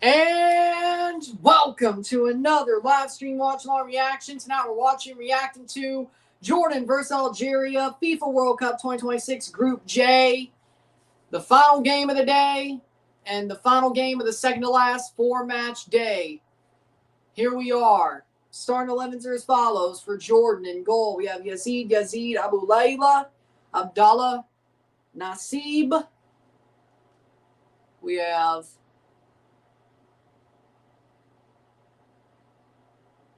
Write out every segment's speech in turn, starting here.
And welcome to another live stream Watchalong reaction. Tonight we're reacting to Jordan versus Algeria, FIFA World Cup 2026 Group J. The final game of the day and the final game of the second to last four-match day. Here we are. Starting 11s are as follows. For Jordan in goal, we have Yazid Abu Layla, Abdallah Nasib. We have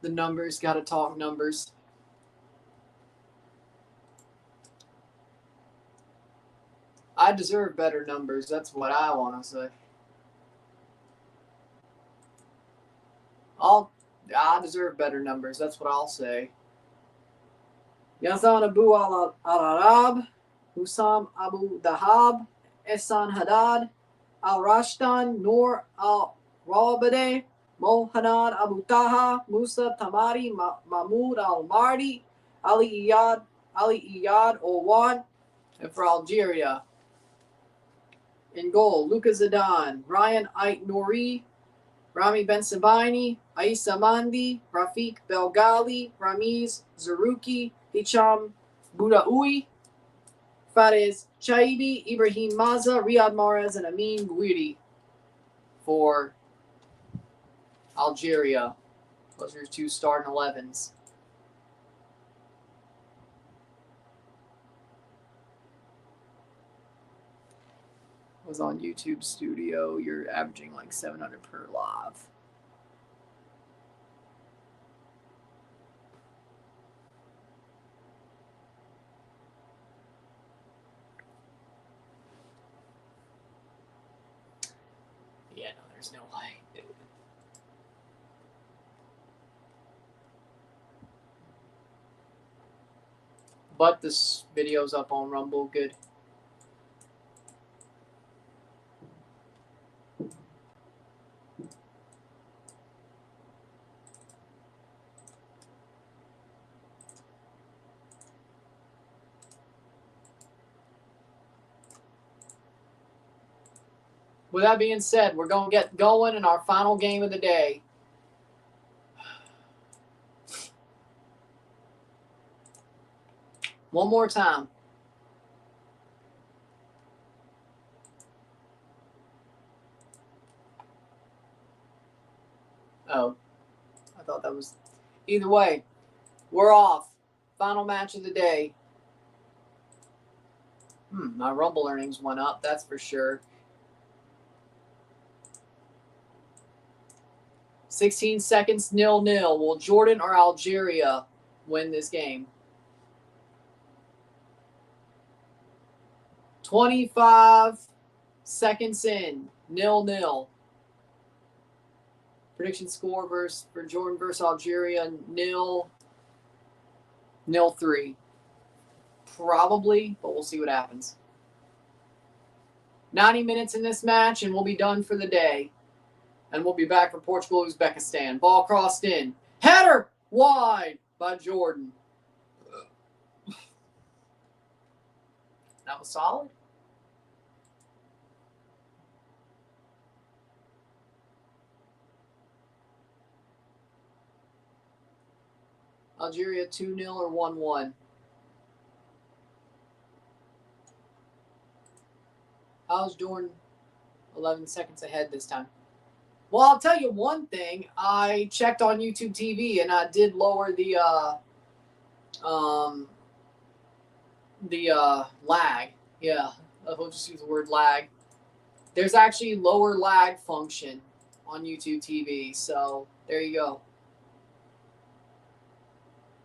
the numbers, gotta talk numbers. I deserve better numbers. That's what I want to say. I deserve better numbers. That's what I'll say. Yazan Abu al-Arab, Hussam Abu Dahab, Ehsan Haddad, Al-Rashtan, Noor al-Rabade, Mohanad Abu Taha, Musa Tamari, Mahmoud al-Mardi, Ali Iyad Owan. And for Algeria, in goal, Luka Zidane, Ryan Ait Nouri, Rami Bensabaini, Aissa Mandi, Rafiq Belgali, Ramiz Zaruki, Hicham Boudaoui, Fares Chaibi, Ibrahim Maza, Riyad Mahrez, and Amin Gouiri for Algeria. Those are your two starting 11s. Was on YouTube Studio, you're averaging like 700 per live. Yeah, no, there's no way. But this video's up on Rumble, good. With that being said, we're going to get going in our final game of the day. One more time. Oh, I thought that was... Either way, we're off. Final match of the day. My Rumble earnings went up, that's for sure. 16 seconds, 0-0. Will Jordan or Algeria win this game? 25 seconds in, 0-0. Prediction score for Jordan versus Algeria, 0-3. Probably, but we'll see what happens. 90 minutes in this match, and we'll be done for the day. And we'll be back for Portugal, Uzbekistan. Ball crossed in. Header! Wide by Jordan. That was solid. Algeria 2-0 or 1-1. How's Jordan 11 seconds ahead this time? Well, I'll tell you one thing. I checked on YouTube TV and I did lower the lag. Yeah, I'll just use the word lag. There's actually lower lag function on YouTube TV, so there you go.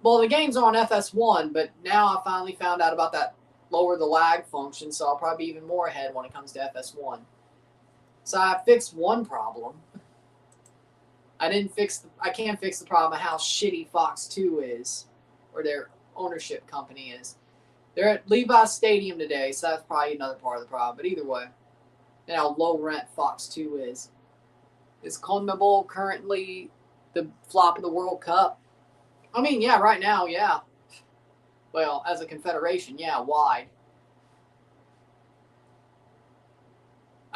Well, the game's on FS1, but now I finally found out about that lower the lag function, so I'll probably be even more ahead when it comes to FS1. So I fixed one problem. I can't fix the problem of how shitty Fox 2 is, or their ownership company is. They're at Levi's Stadium today, so that's probably another part of the problem. But either way, and how low rent Fox 2 is. Is CONMEBOL currently the flop of the World Cup? I mean, yeah, right now, yeah. Well, as a confederation, yeah, wide.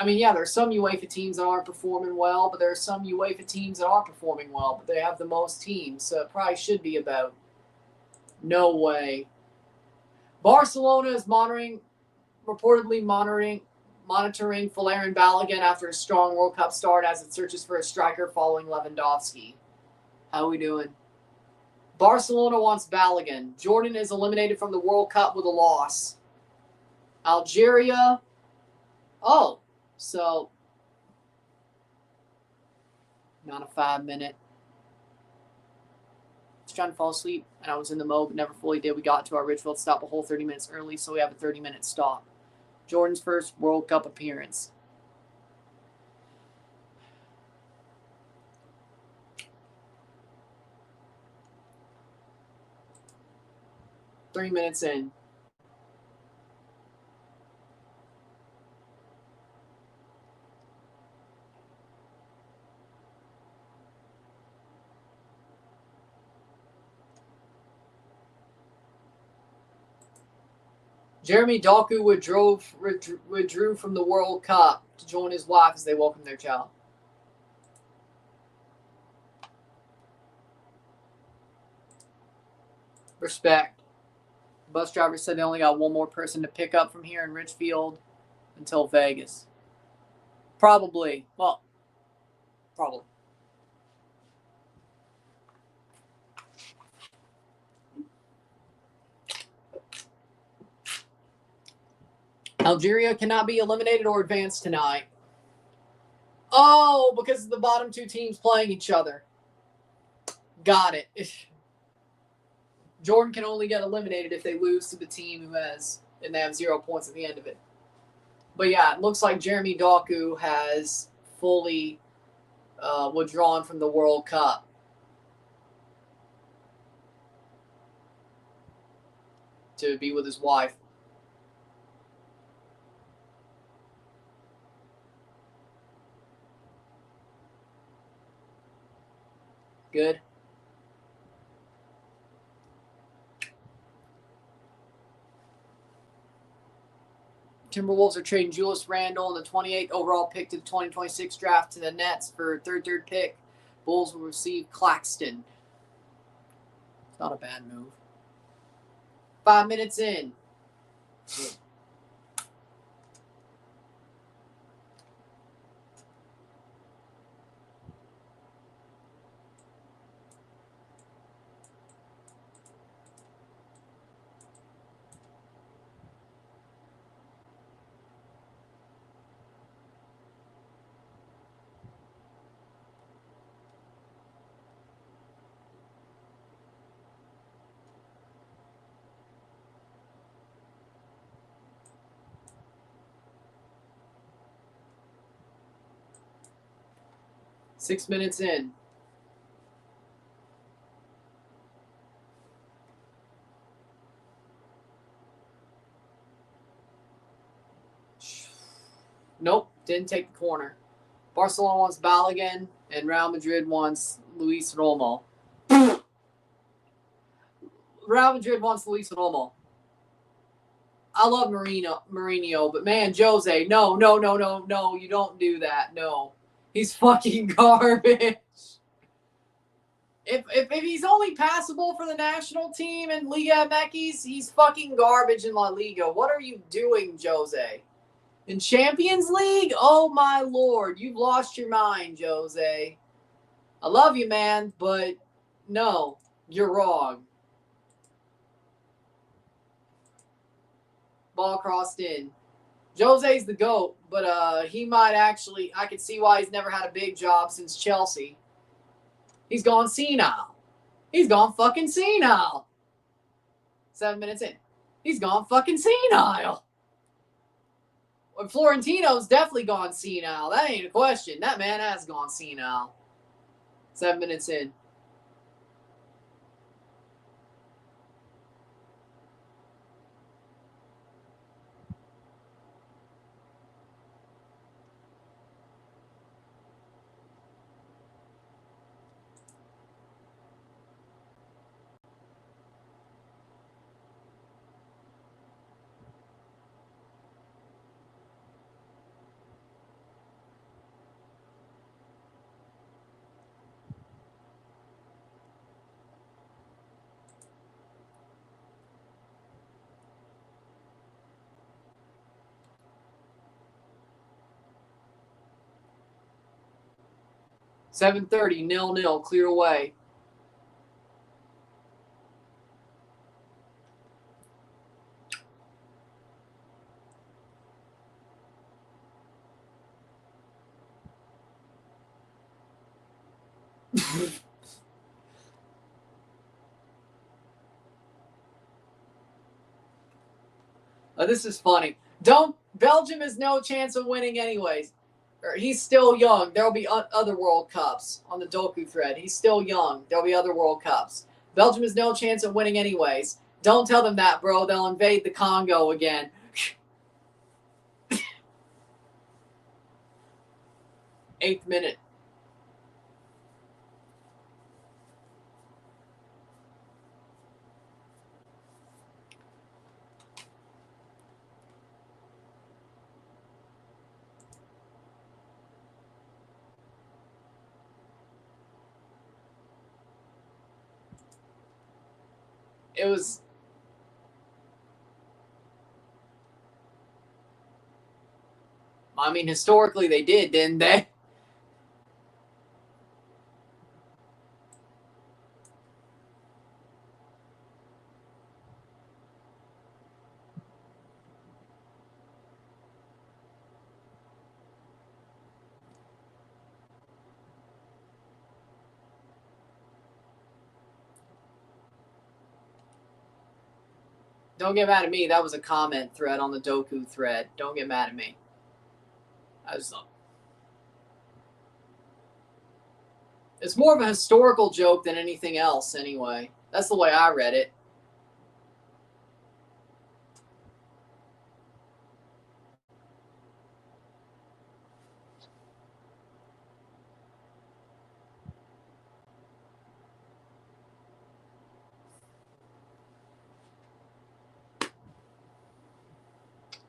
I mean, yeah, there's some UEFA teams that aren't performing well, but there are some UEFA teams that are performing well, but they have the most teams, so it probably should be about. No way. Barcelona is reportedly monitoring Valerian Balogun after a strong World Cup start as it searches for a striker following Lewandowski. How are we doing? Barcelona wants Balogun. Jordan is eliminated from the World Cup with a loss. Algeria. Oh, so not a 5-minute. I was trying to fall asleep, and I was in the mode, but never fully did. We got to our Ridgefield stop a whole 30 minutes early, so we have a 30-minute stop. Jordan's first World Cup appearance. Three minutes in. Jeremy Doku withdrew from the World Cup to join his wife as they welcome their child. Respect. The bus driver said they only got one more person to pick up from here in Richfield until Vegas. Probably. Well, probably. Algeria cannot be eliminated or advance tonight. Oh, because of the bottom two teams playing each other. Got it. Jordan can only get eliminated if they lose to the team who has, and they have 0 points at the end of it. But yeah, it looks like Jeremy Doku has fully withdrawn from the World Cup. To be with his wife. Good. Timberwolves are trading Julius Randle and the 28th overall pick to the 2026 draft to the Nets for third pick. Bulls will receive Claxton. It's not a bad move. 5 minutes in. Six minutes in. Nope, didn't take the corner. Barcelona wants Balogun, and Real Madrid wants Luis Romo. Real Madrid wants Luis Romo. I love Mourinho, but man, Jose, no, you don't do that. No. He's fucking garbage. If he's only passable for the national team in Liga MX, he's fucking garbage in La Liga. What are you doing, Jose? In Champions League? Oh my lord, you've lost your mind, Jose. I love you, man, but no, you're wrong. Ball crossed in. Jose's the GOAT, but he might actually, I could see why he's never had a big job since Chelsea. He's gone senile. He's gone fucking senile. 7 minutes in. He's gone fucking senile. Well, Florentino's definitely gone senile. That ain't a question. That man has gone senile. 7 minutes in. 7:30, 0-0, clear away. Oh, this is funny. Belgium has no chance of winning anyways. He's still young. There'll be other World Cups on the Doku thread. He's still young. There'll be other World Cups. Belgium has no chance of winning anyways. Don't tell them that, bro. They'll invade the Congo again. 8th minute. It was... I mean, historically they did, didn't they? Don't get mad at me. That was a comment thread on the Doku thread. Don't get mad at me. It's more of a historical joke than anything else, anyway. That's the way I read it.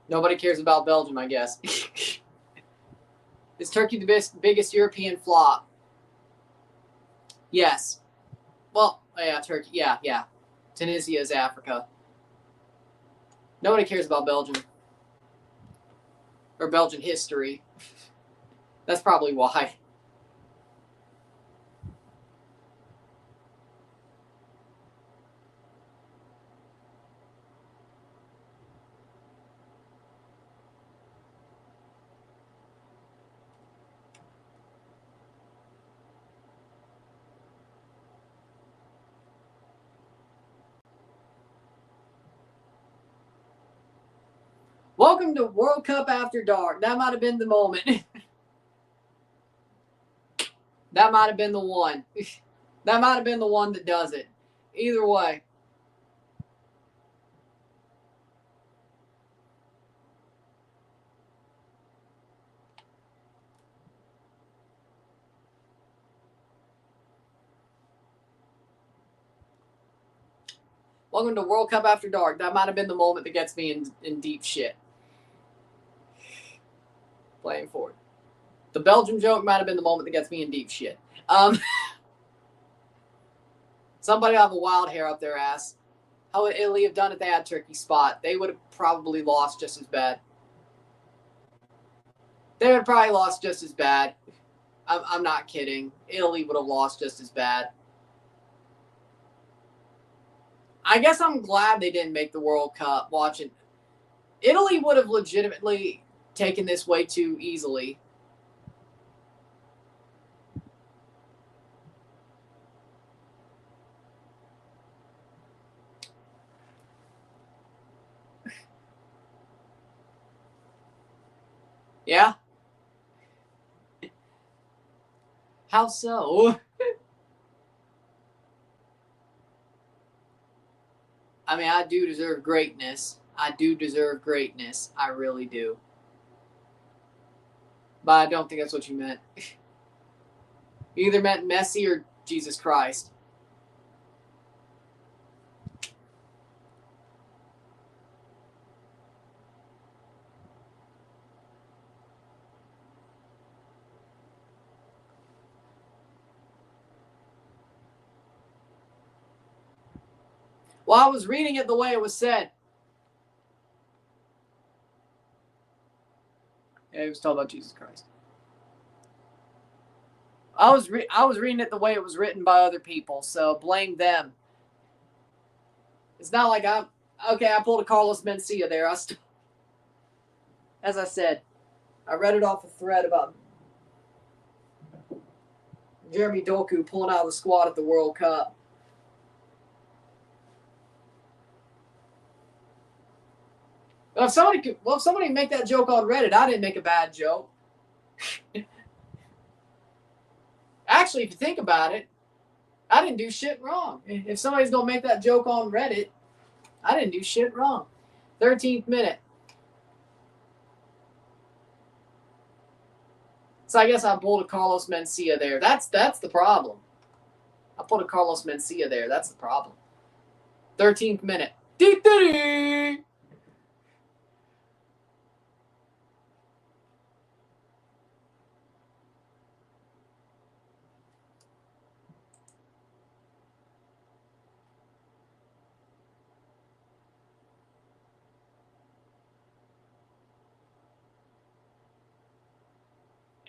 Nobody cares about Belgium, I guess. Is Turkey the biggest European flop? Yes. Well, yeah, Turkey. Yeah. Tunisia is Africa. Nobody cares about Belgium. Or Belgian history. That's probably why. Welcome to World Cup After Dark. That might have been the moment. That might have been the one. That might have been the one that does it. Either way. Welcome to World Cup After Dark. That might have been the moment that gets me in deep shit. Playing forward. The Belgium joke might have been the moment that gets me in deep shit. Somebody will have a wild hair up their ass. How would Italy have done if they had Turkey spot? They would have probably lost just as bad. They would have probably lost just as bad. I'm not kidding. Italy would have lost just as bad. I guess I'm glad they didn't make the World Cup watching. Italy would have legitimately taken this way too easily. Yeah? How so? I mean, I do deserve greatness. I do deserve greatness. I really do. But I don't think that's what you meant. You either meant Messi or Jesus Christ. Well, I was reading it the way it was said. Yeah, he was talking about Jesus Christ. I was reading it the way it was written by other people, so blame them. It's not like I pulled a Carlos Mencia there. As I said, I read it off a thread about Jeremy Doku pulling out of the squad at the World Cup. Well, if somebody make that joke on Reddit, I didn't make a bad joke. Actually, if you think about it, I didn't do shit wrong. If somebody's going to make that joke on Reddit, I didn't do shit wrong. 13th minute. So I guess I pulled a Carlos Mencia there. That's the problem. I put a Carlos Mencia there. That's the problem. 13th minute. Dee-dee-dee!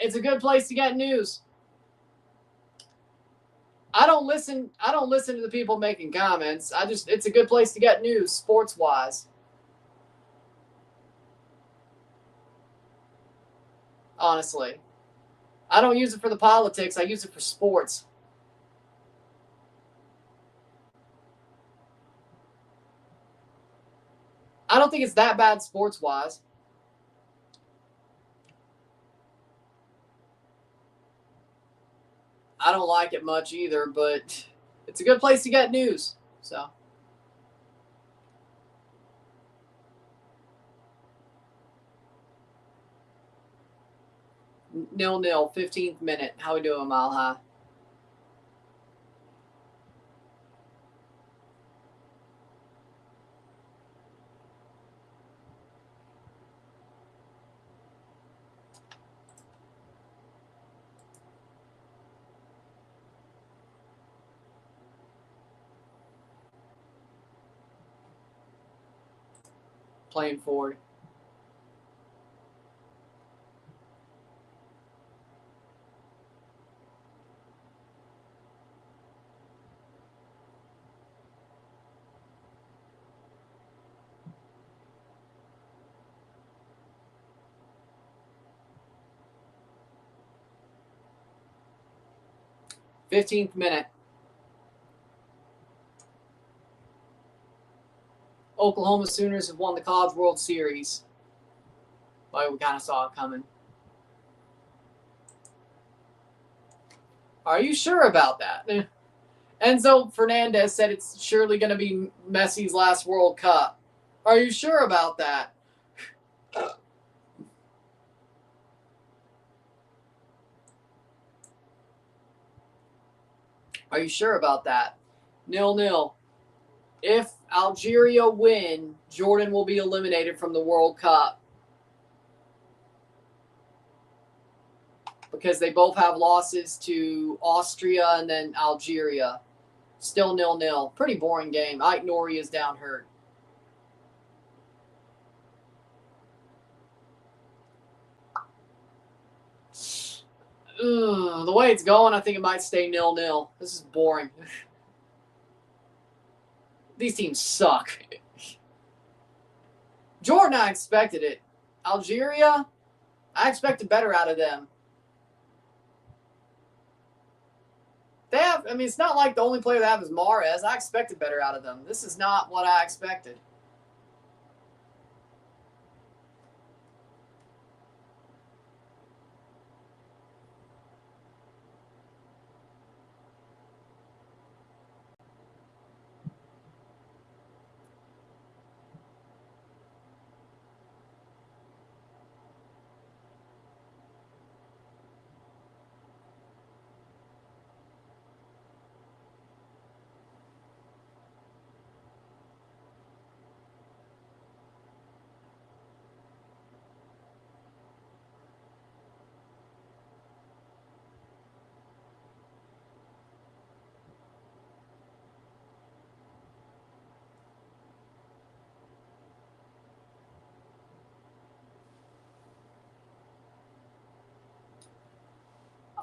It's a good place to get news. I don't listen to the people making comments. It's a good place to get news, sports wise. Honestly. I don't use it for the politics, I use it for sports. I don't think it's that bad sports wise. I don't like it much either, but it's a good place to get news. So 0-0, 15th minute. How we doing, Mile High? Playing forward. Fifteenth minute. Oklahoma Sooners have won the College World Series. Well, we kind of saw it coming. Are you sure about that? Enzo Fernandez said it's surely going to be Messi's last World Cup. Are you sure about that? Are you sure about that? 0-0. If Algeria win, Jordan will be eliminated from the World Cup. Because they both have losses to Austria and then Algeria. Still 0-0. Pretty boring game. Ike Nori is down hurt. The way it's going, I think it might stay 0-0. This is boring. These teams suck. Jordan, I expected it. Algeria, I expected better out of them. They have, I mean, it's not like the only player they have is Mahrez. I expected better out of them. This is not what I expected.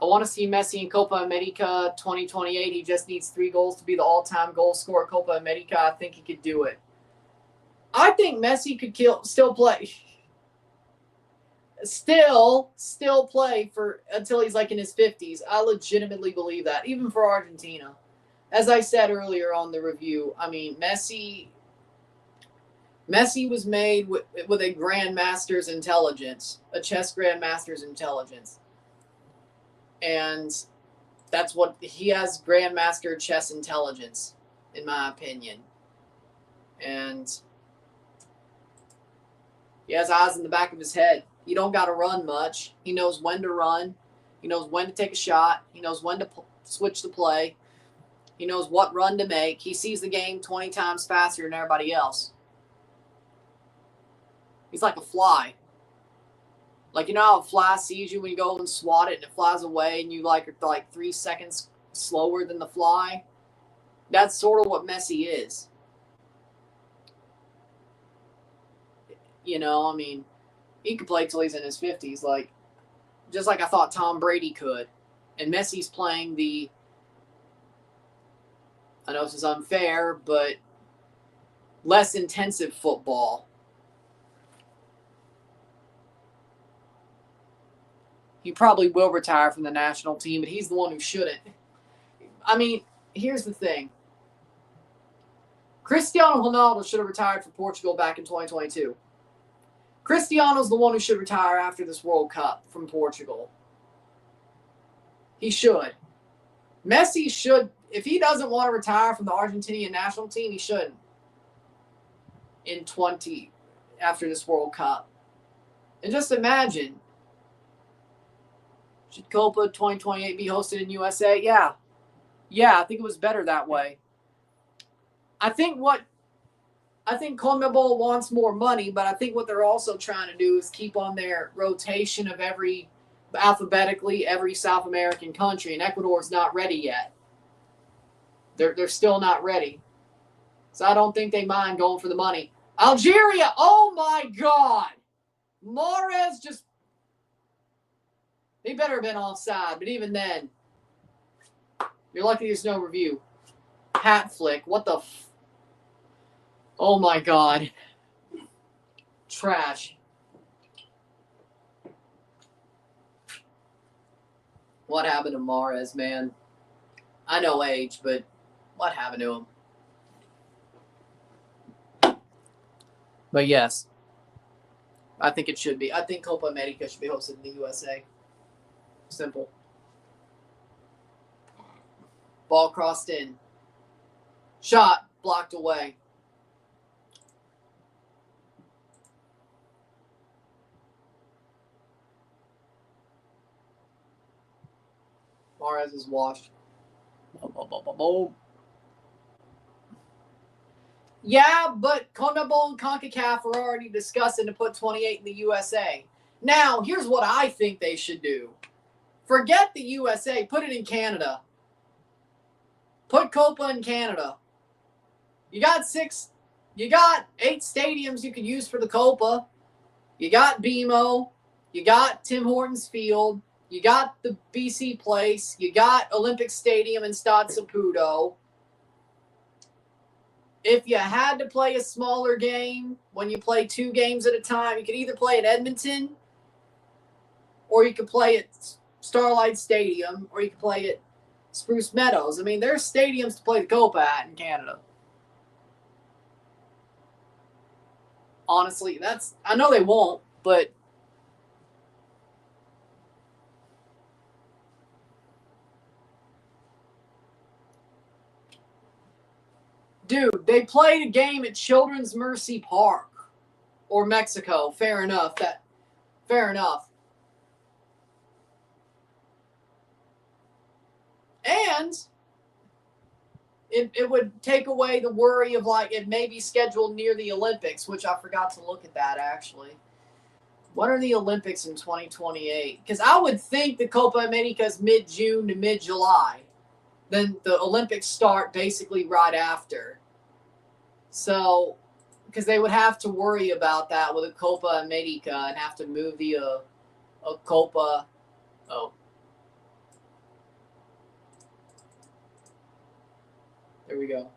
I want to see Messi in Copa America 2028. He just needs 3 goals to be the all-time goal scorer at Copa America. I think he could do it. I think Messi could still play. Still play for until he's like in his 50s. I legitimately believe that, even for Argentina. As I said earlier on the review, I mean, Messi was made with a grandmaster's intelligence, a chess grandmaster's intelligence. And that's what he has, grandmaster chess intelligence, in my opinion. And he has eyes in the back of his head. He don't got to run much. He knows when to run. He knows when to take a shot. He knows when to switch the play. He knows what run to make. He sees the game 20 times faster than everybody else. He's like a fly. Like, you know how a fly sees you when you go and swat it and it flies away and you are like 3 seconds slower than the fly? That's sort of what Messi is. You know, I mean, he could play till he's in his 50s, just like I thought Tom Brady could. And Messi's playing I know this is unfair, but less intensive football. He probably will retire from the national team, but he's the one who shouldn't. I mean, here's the thing. Cristiano Ronaldo should have retired for Portugal back in 2022. Cristiano's the one who should retire after this World Cup from Portugal. He should. Messi should. If he doesn't want to retire from the Argentinian national team, he shouldn't. After this World Cup. And just imagine, should Copa 2028 be hosted in USA? Yeah. I think it was better that way. I think CONMEBOL wants more money, but I think what they're also trying to do is keep on their rotation of alphabetically every South American country, and Ecuador's not ready yet. They're still not ready. So I don't think they mind going for the money. Algeria, oh my God. Mahrez just... They better have been offside, but even then, you're lucky there's no review. Hat flick, what the... Oh my God. Trash. What happened to Mahrez, man? I know age, but what happened to him? But yes, I think it should be. I think Copa America should be hosted in the USA. Simple. Ball crossed in. Shot blocked away. Mahrez is washed. Yeah, but CONMEBOL and CONCACAF are already discussing to put 28 in the USA. Now, here's what I think they should do. Forget the USA. Put it in Canada. Put Copa in Canada. You got 8 stadiums you could use for the Copa. You got BMO. You got Tim Hortons Field. You got the BC Place. You got Olympic Stadium and Stade Saputo. If you had to play a smaller game, when you play 2 games at a time, you could either play at Edmonton or you could play at Starlight Stadium or you could play at Spruce Meadows. I mean, there's stadiums to play the Copa at in Canada. Honestly, I know they won't, but dude, they played a game at Children's Mercy Park or Mexico. Fair enough. Fair enough. And it would take away the worry of it may be scheduled near the Olympics, which I forgot to look at that actually. What are the Olympics in 2028? Because I would think the Copa America is mid-June to mid-July. Then the Olympics start basically right after. So, because they would have to worry about that with a Copa America and have to move the Copa. Oh. Here we go.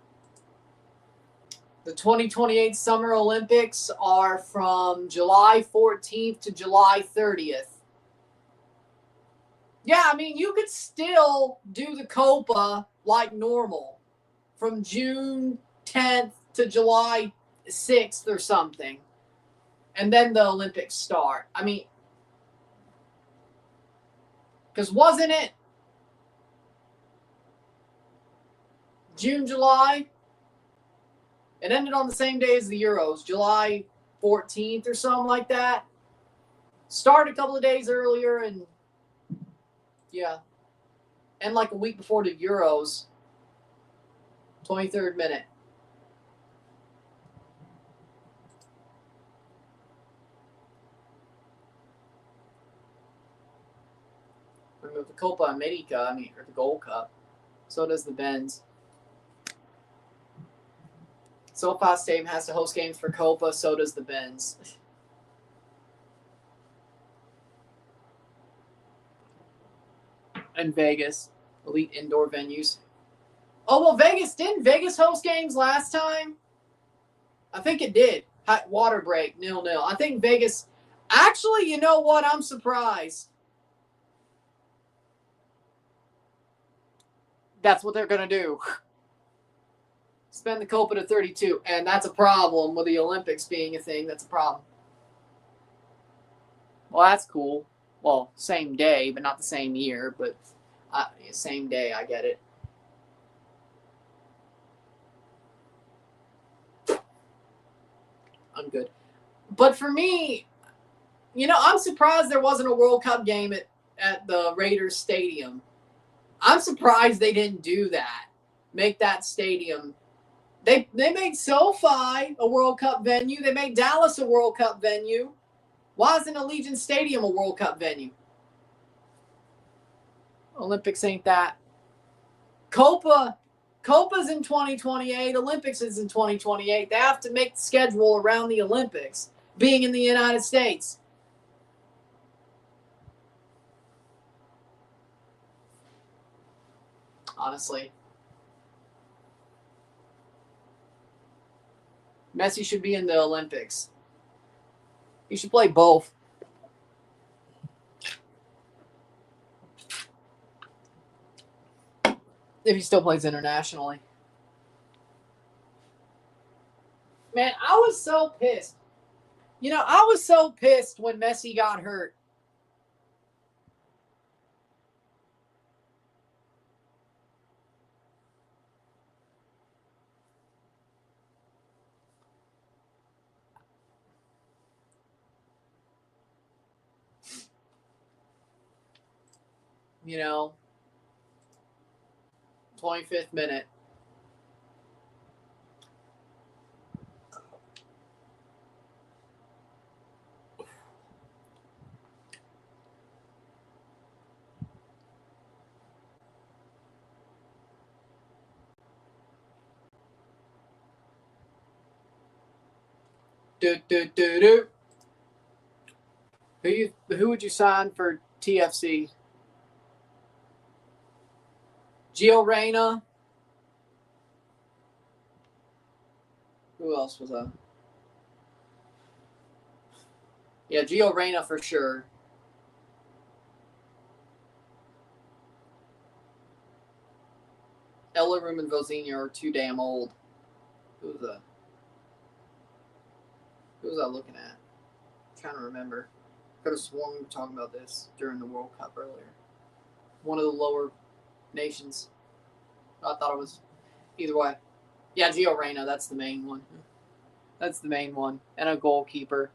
The 2028 Summer Olympics are from July 14th to July 30th. Yeah, I mean, you could still do the Copa like normal from June 10th to July 6th or something. And then the Olympics start. I mean, because wasn't it June, July? It ended on the same day as the Euros, July 14th or something like that. Started a couple of days earlier and, yeah. And like a week before the Euros, 23rd minute. Remove the Copa America, or the Gold Cup. So does the Benz. SoFi Stadium has to host games for Copa, so does the Benz. And Vegas, elite indoor venues. Oh, well, didn't Vegas host games last time? I think it did. Water break, 0-0. I think Vegas, actually, you know what? I'm surprised. That's what they're going to do. Spend the Copa to 32. And that's a problem with the Olympics being a thing. That's a problem. Well, that's cool. Well, same day, but not the same year. But same day, I get it. I'm good. But for me, I'm surprised there wasn't a World Cup game at the Raiders Stadium. I'm surprised they didn't do that. Make that stadium. They made SoFi a World Cup venue. They made Dallas a World Cup venue. Why isn't Allegiant Stadium a World Cup venue? Olympics ain't that. Copa's in 2028. Olympics is in 2028. They have to make the schedule around the Olympics being in the United States. Honestly. Messi should be in the Olympics. He should play both. If he still plays internationally. Man, I was so pissed. I was so pissed when Messi got hurt. You know, 25th minute. Who would you sign for TFC? Gio Reyna. Who else was that? Yeah, Gio Reyna for sure. Ellerum and Vozinha are too damn old. Who was that? Who was I looking at? I'm trying to remember. Could have sworn we were talking about this during the World Cup earlier. One of the lower nations. I thought it was either way. Yeah, Gio Reyna, that's the main one. That's the main one. And a goalkeeper.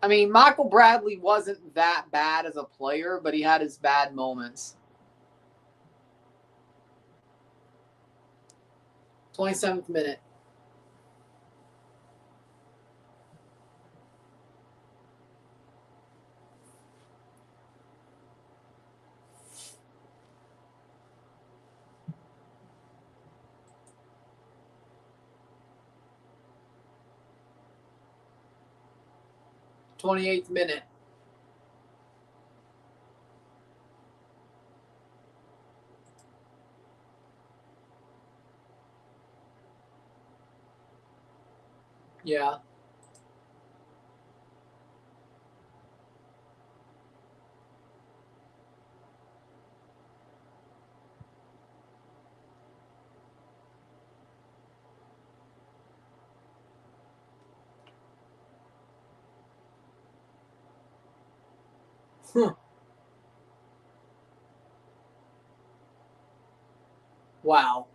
I mean, Michael Bradley wasn't that bad as a player, but he had his bad moments. 27th minute. th minute. Yeah. Wow.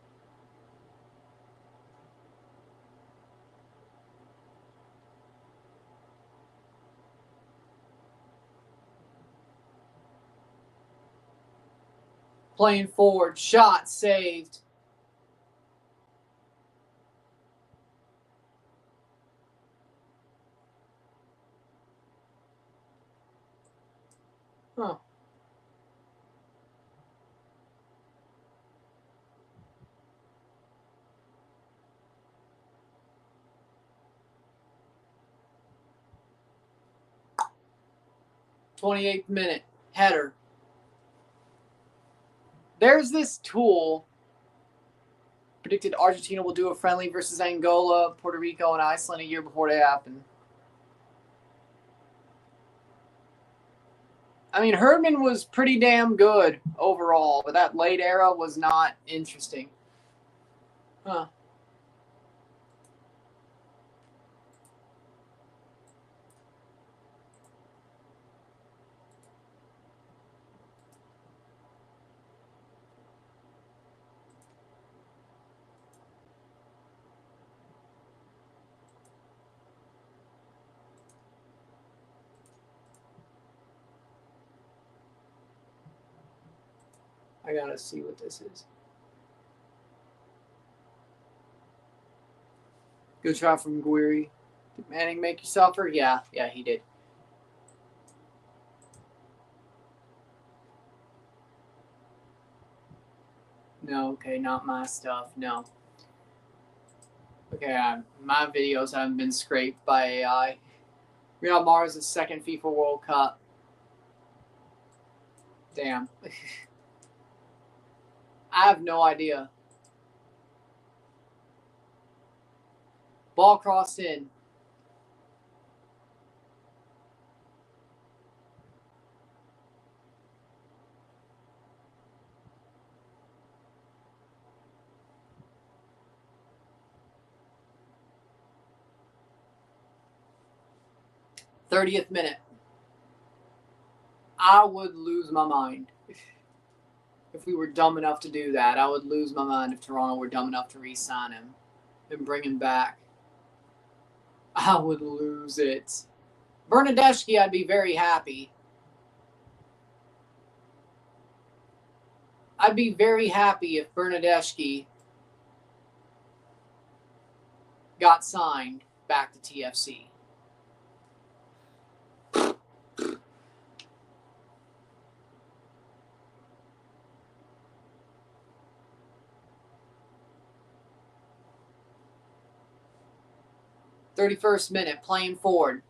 Playing forward. Shot saved. Huh. '28th minute. Header. There's this tool. Predicted Argentina will do a friendly versus Angola, Puerto Rico, and Iceland a year before they happen. I mean, Herdman was pretty damn good overall, but that late era was not interesting. Huh. I gotta see what this is. Good shot from Guiri. Did Manning make you suffer? Yeah, he did. No, okay, not my stuff. No. Okay, my videos haven't been scraped by AI. Real Mars' second FIFA World Cup. Damn. I have no idea. Ball crossed in. '30th minute. I would lose my mind. If we were dumb enough to do that, I would lose my mind if Toronto were dumb enough to re-sign him and bring him back. I would lose it. Bernadeschi, I'd be very happy. I'd be very happy if Bernadeschi got signed back to TFC. '31st minute, playing forward.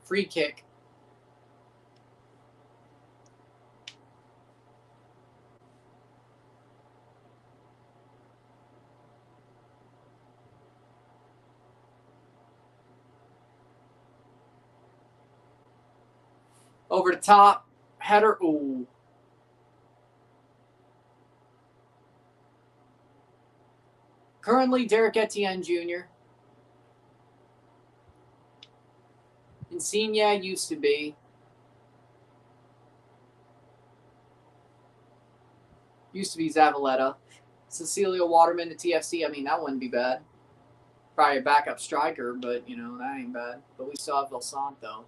Free kick. Over the top. Header. Ooh. Currently, Derek Etienne Jr. Insigne used to be. Used to be Zavaleta. Cecilia Waterman to TFC. I mean, that wouldn't be bad. Probably a backup striker, but, you know, that ain't bad. But we still have Vilsant, though.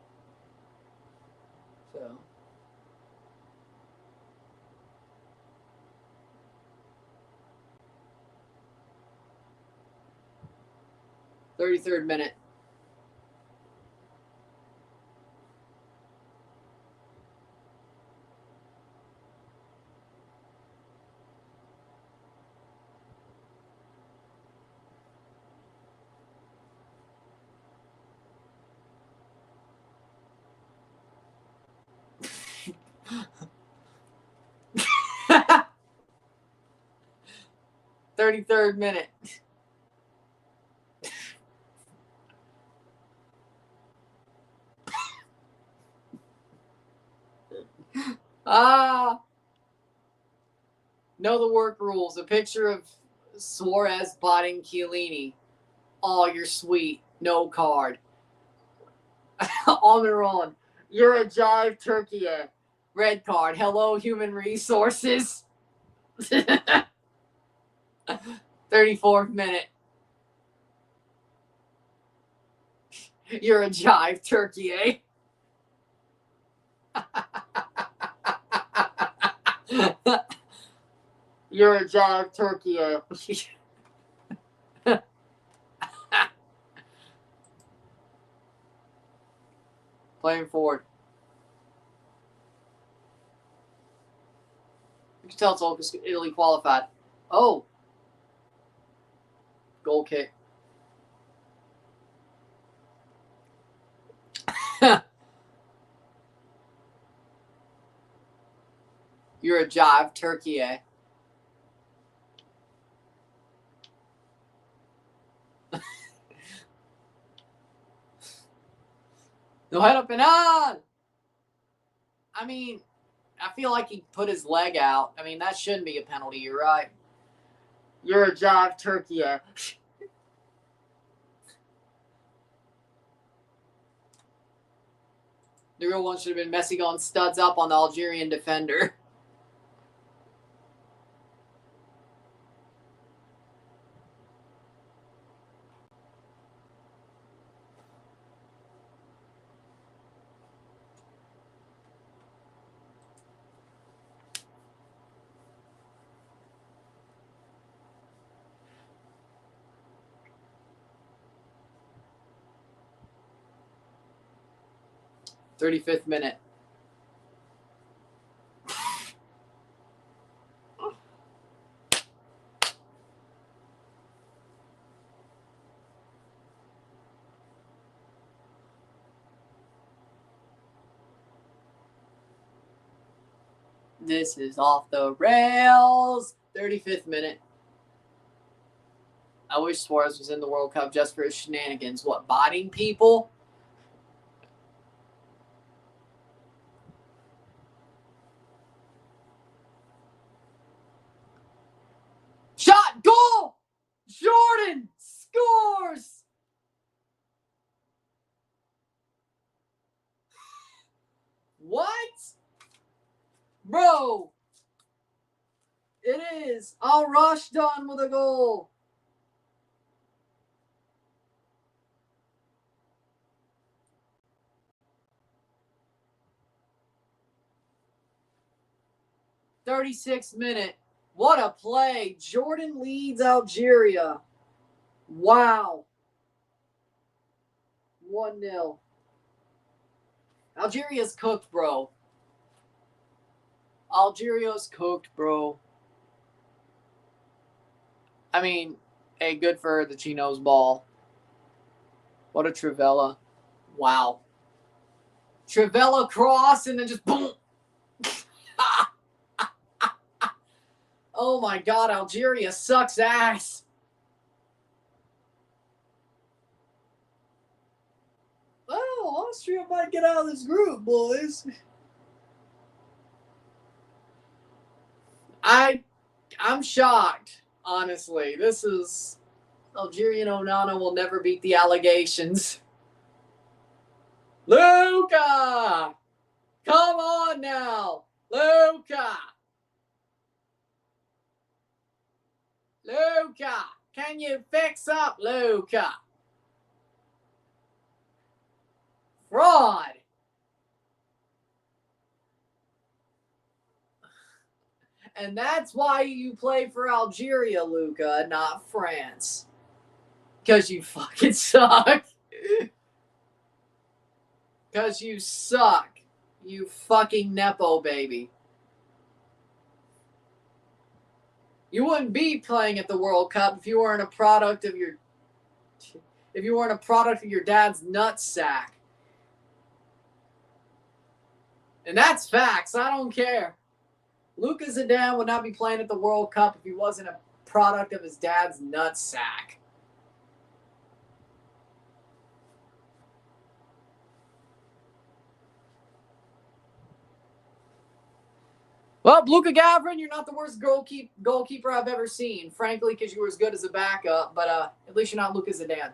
So. '33rd minute. 33rd minute. Know the work rules. A picture of Suarez botting Chiellini. Oh, you're sweet. No card. On and on. You're a jive turkey. Red card. Hello, human resources. 34th minute. You're a jive turkey, eh? You're a jive turkey, eh? Playing forward. You can tell it's all because Italy qualified. Oh. Goal kick. You're a jive turkey, eh? No head up and on! I mean, I feel like he put his leg out. I mean, that shouldn't be a penalty, you're right. You're a jive turkey, eh? The real one should have been Messi going studs up on the Algerian defender. '35th minute. This is off the rails. 35th minute. I wish Suarez was in the World Cup just for his shenanigans. What, botting people? Shot, goal! Jordan scores! What? Bro, it is al-Urdun with a goal. '36th minute. What a play. Jordan leads Algeria. Wow. 1-0. Algeria's cooked, bro. Algeria's cooked, bro. I mean, hey, good for her that she knows ball. What a Trivella. Wow. Trivella cross and then just boom. Oh my God, Algeria sucks ass. Oh, Austria might get out of this group, boys. I'm shocked, honestly. This is Algerian Onana will never beat the allegations. Luka! Come on now! Luka! Luka! Can you fix up, Luka? Fraud! And that's why you play for Algeria, Luka, not France. Because you fucking suck. Because you suck. You fucking Nepo baby. You wouldn't be playing at the World Cup if you weren't a product of your dad's nutsack. And that's facts. I don't care. Luka Zidane would not be playing at the World Cup if he wasn't a product of his dad's nutsack. Well, Luka Gavrin, you're not the worst goalkeeper I've ever seen. Frankly, because you were as good as a backup. But at least you're not Luka Zidane.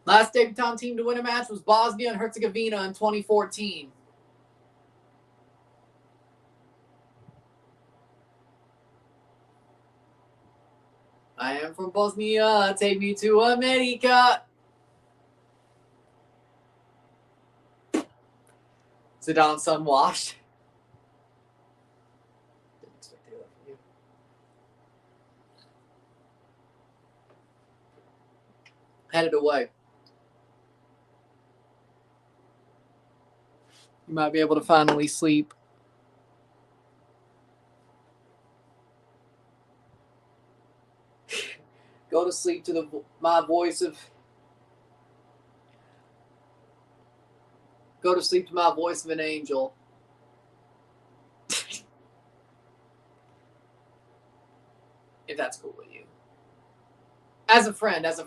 Last debutant team to win a match was Bosnia and Herzegovina in 2014. I am from Bosnia. Take me to America. Zidane's unwashed. Didn't expect to hear that from you. Headed away. You might be able to finally sleep. Go to sleep to my voice of. Go to sleep to my voice of an angel. If that's cool with you. As a friend. I say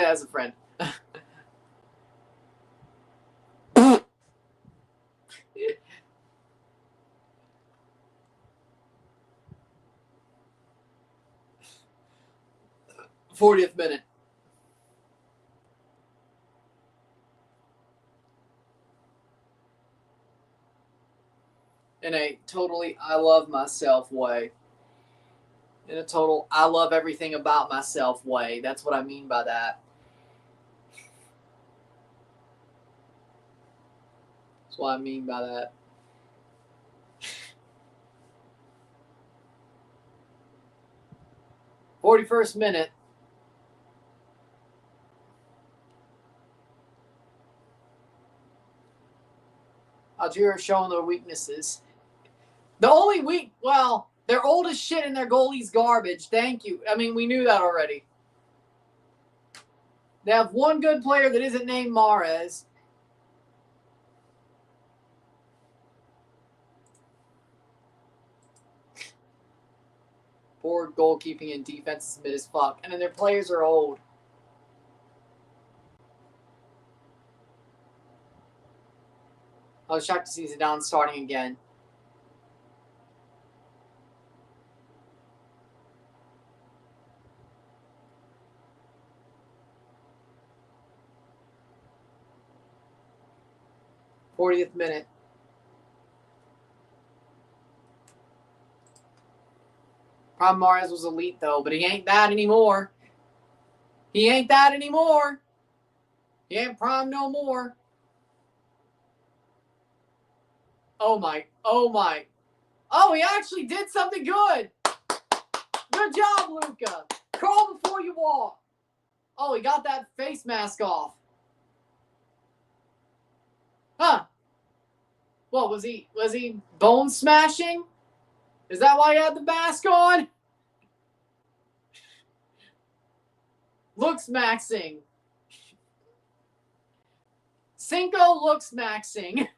as a friend. 40th minute. In a totally I love myself way. In a total I love everything about myself way. That's what I mean by that. That's what I mean by that. '41st minute. Algeria showing their weaknesses. The only they're old as shit and their goalie's garbage. Thank you. I mean, we knew that already. They have one good player that isn't named Mahrez. Poor goalkeeping and defense is mid as fuck. And then their players are old. I was shocked to see Zidane starting again. '40th minute. Problem Mahrez was elite though, but he ain't that anymore. He ain't that anymore. He ain't prime no more. Oh my. Oh, he actually did something good. Good job, Luka. Crawl before you walk. Oh, he got that face mask off. Huh. What, was he bone smashing? Is that why he had the mask on? Looks maxing. Cinco looks maxing.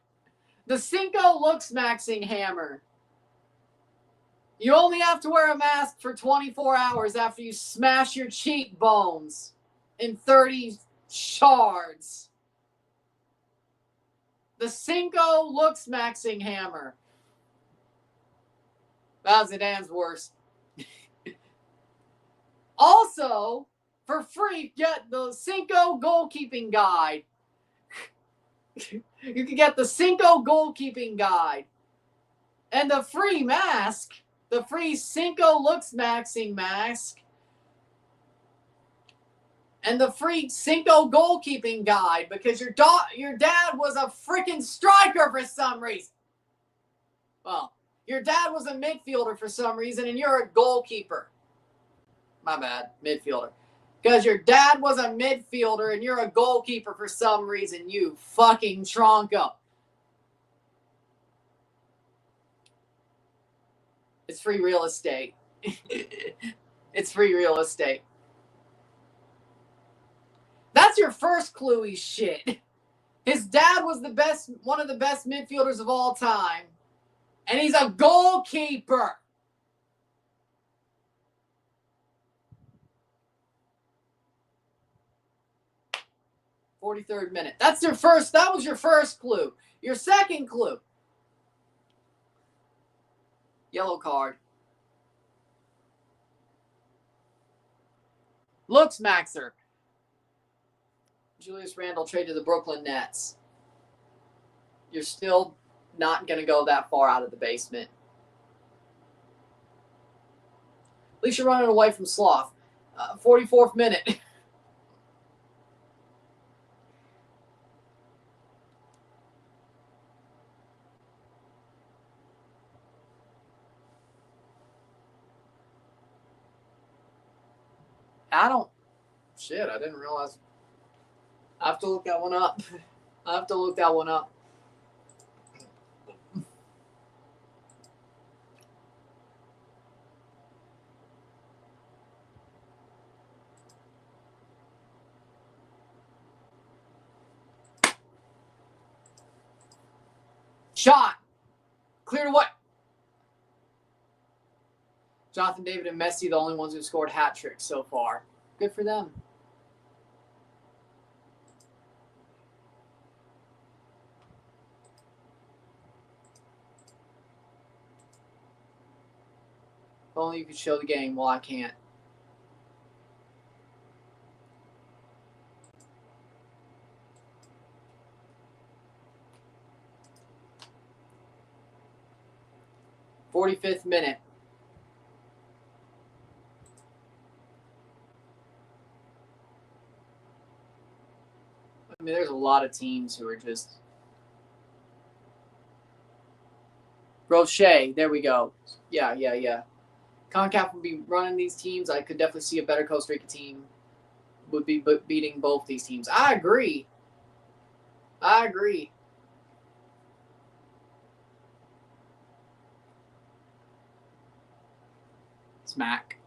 The Cinco looks maxing hammer. You only have to wear a mask for 24 hours after you smash your cheekbones in 30 shards. The Cinco looks maxing hammer. That was Zidane's worst. Also, for free, get the Cinco goalkeeping guide. You can get the Cinco goalkeeping guide. And the free mask. The free Cinco looks maxing mask. And the free Cinco goalkeeping guide. Because your dad was a freaking striker for some reason. Well, your dad was a midfielder for some reason. And you're a goalkeeper. My bad. Midfielder. Because your dad was a midfielder and you're a goalkeeper for some reason, you fucking tronco. It's free real estate. It's free real estate. That's your first cluey shit. His dad was one of the best midfielders of all time, and he's a goalkeeper. "43rd minute." That was your first clue. Your second clue. Yellow card. Looks Maxer. Julius Randle traded to the Brooklyn Nets. You're still not going to go that far out of the basement. At least you're running away from sloth. 44th minute. I didn't realize. I have to look that one up. Shot. Cleared away. Jonathan David and Messi, the only ones who scored hat tricks so far. Good for them. If only you could show the game. Well, I can't. "45th minute. I mean, there's a lot of teams who are just... Roche, there we go. Yeah. CONCACAF would be running these teams. I could definitely see a better Costa Rica team would be beating both these teams. I agree. Smack.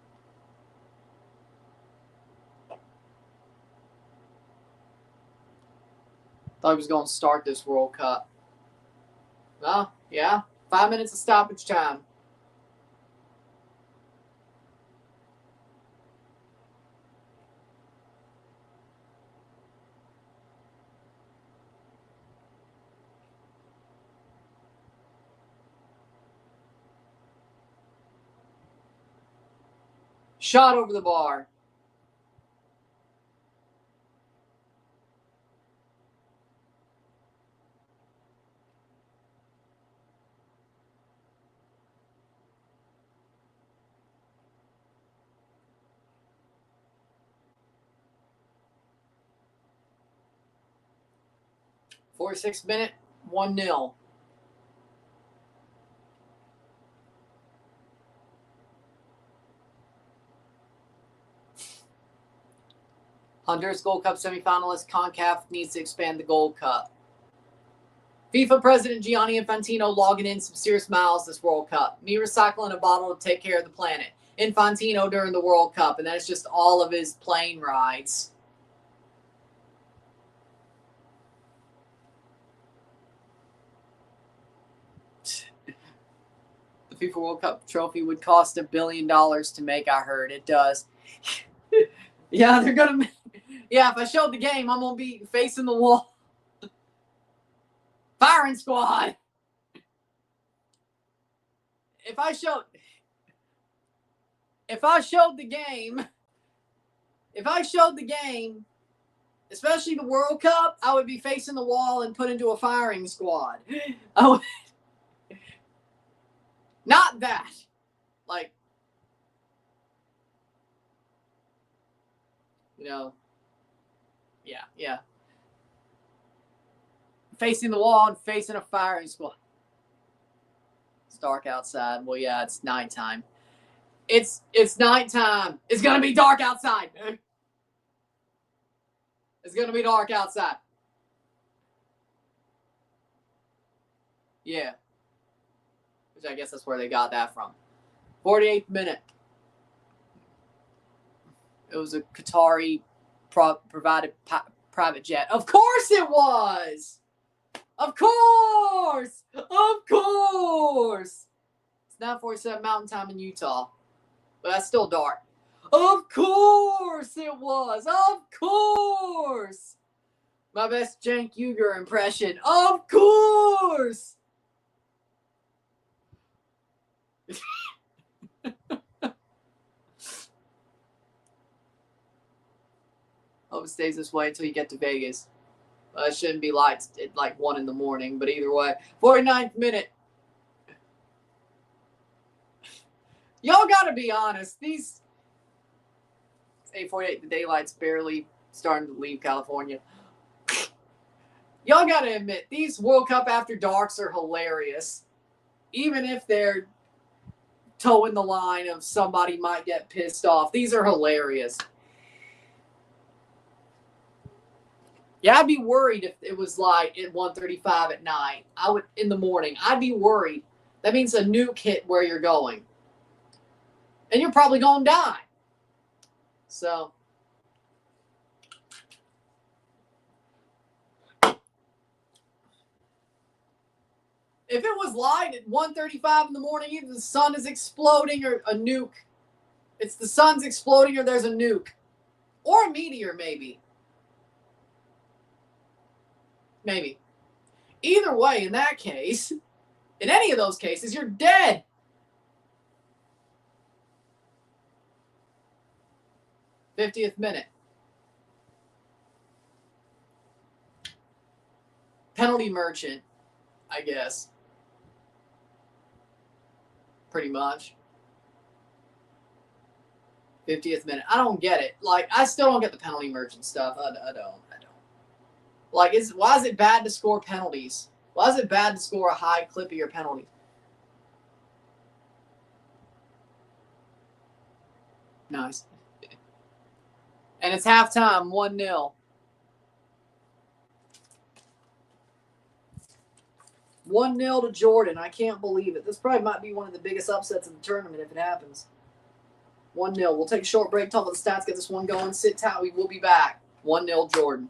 Thought he was going to start this World Cup. Oh, yeah. 5 minutes of stoppage time. Shot over the bar. "46th minute, 1-0. Honduras Gold Cup semifinalist. CONCACAF needs to expand the Gold Cup. FIFA President Gianni Infantino logging in some serious miles this World Cup. Me recycling a bottle to take care of the planet. Infantino during the World Cup, and that's just all of his plane rides. The FIFA World Cup trophy would cost $1 billion to make, I heard. It does. Yeah, they're going to... Yeah, if I showed the game, I'm going to be facing the wall. Firing squad. If I showed the game, especially the World Cup, I would be facing the wall and put into a firing squad. Not that. Like, yeah. Facing the wall and facing a firing squad. It's dark outside. Well, yeah, it's nighttime. It's nighttime. It's going to be dark outside. It's going to be dark outside. Yeah. Which I guess that's where they got that from. 48th minute. It was a Qatari provided private jet. Of course it was. Of course. Of course. It's 9:47 Mountain Time in Utah. But that's still dark. Of course it was. Of course. My best Cenk Uygur impression. Of course. Hope it stays this way until you get to Vegas. It shouldn't be lights at like 1 in the morning, but either way. 49th minute. Y'all gotta be honest. These 8:48, the daylight's barely starting to leave California. Y'all gotta admit, these World Cup After Darks are hilarious. Even if they're towing the line of somebody might get pissed off. These are hilarious. Yeah, I'd be worried if it was like at 1:35 at night. In the morning. I'd be worried. That means a nuke hit where you're going. And you're probably gonna die. So if it was light at 1:35 in the morning, either the sun is exploding or a nuke. It's the sun's exploding or there's a nuke. Or a meteor, maybe. Maybe. Either way, in that case, in any of those cases, you're dead. '50th minute. Penalty merchant, I guess. Pretty much. 50th minute. I don't get it. Like, I still don't get the penalty merchant stuff. I don't. Like, why is it bad to score penalties? Why is it bad to score a high clip of your penalties? Nice. And it's halftime, 1-0. 1-0 to Jordan. I can't believe it. This probably might be one of the biggest upsets of the tournament if it happens. 1-0. We'll take a short break, talk about the stats, get this one going. Sit tight. We will be back. 1-0 Jordan.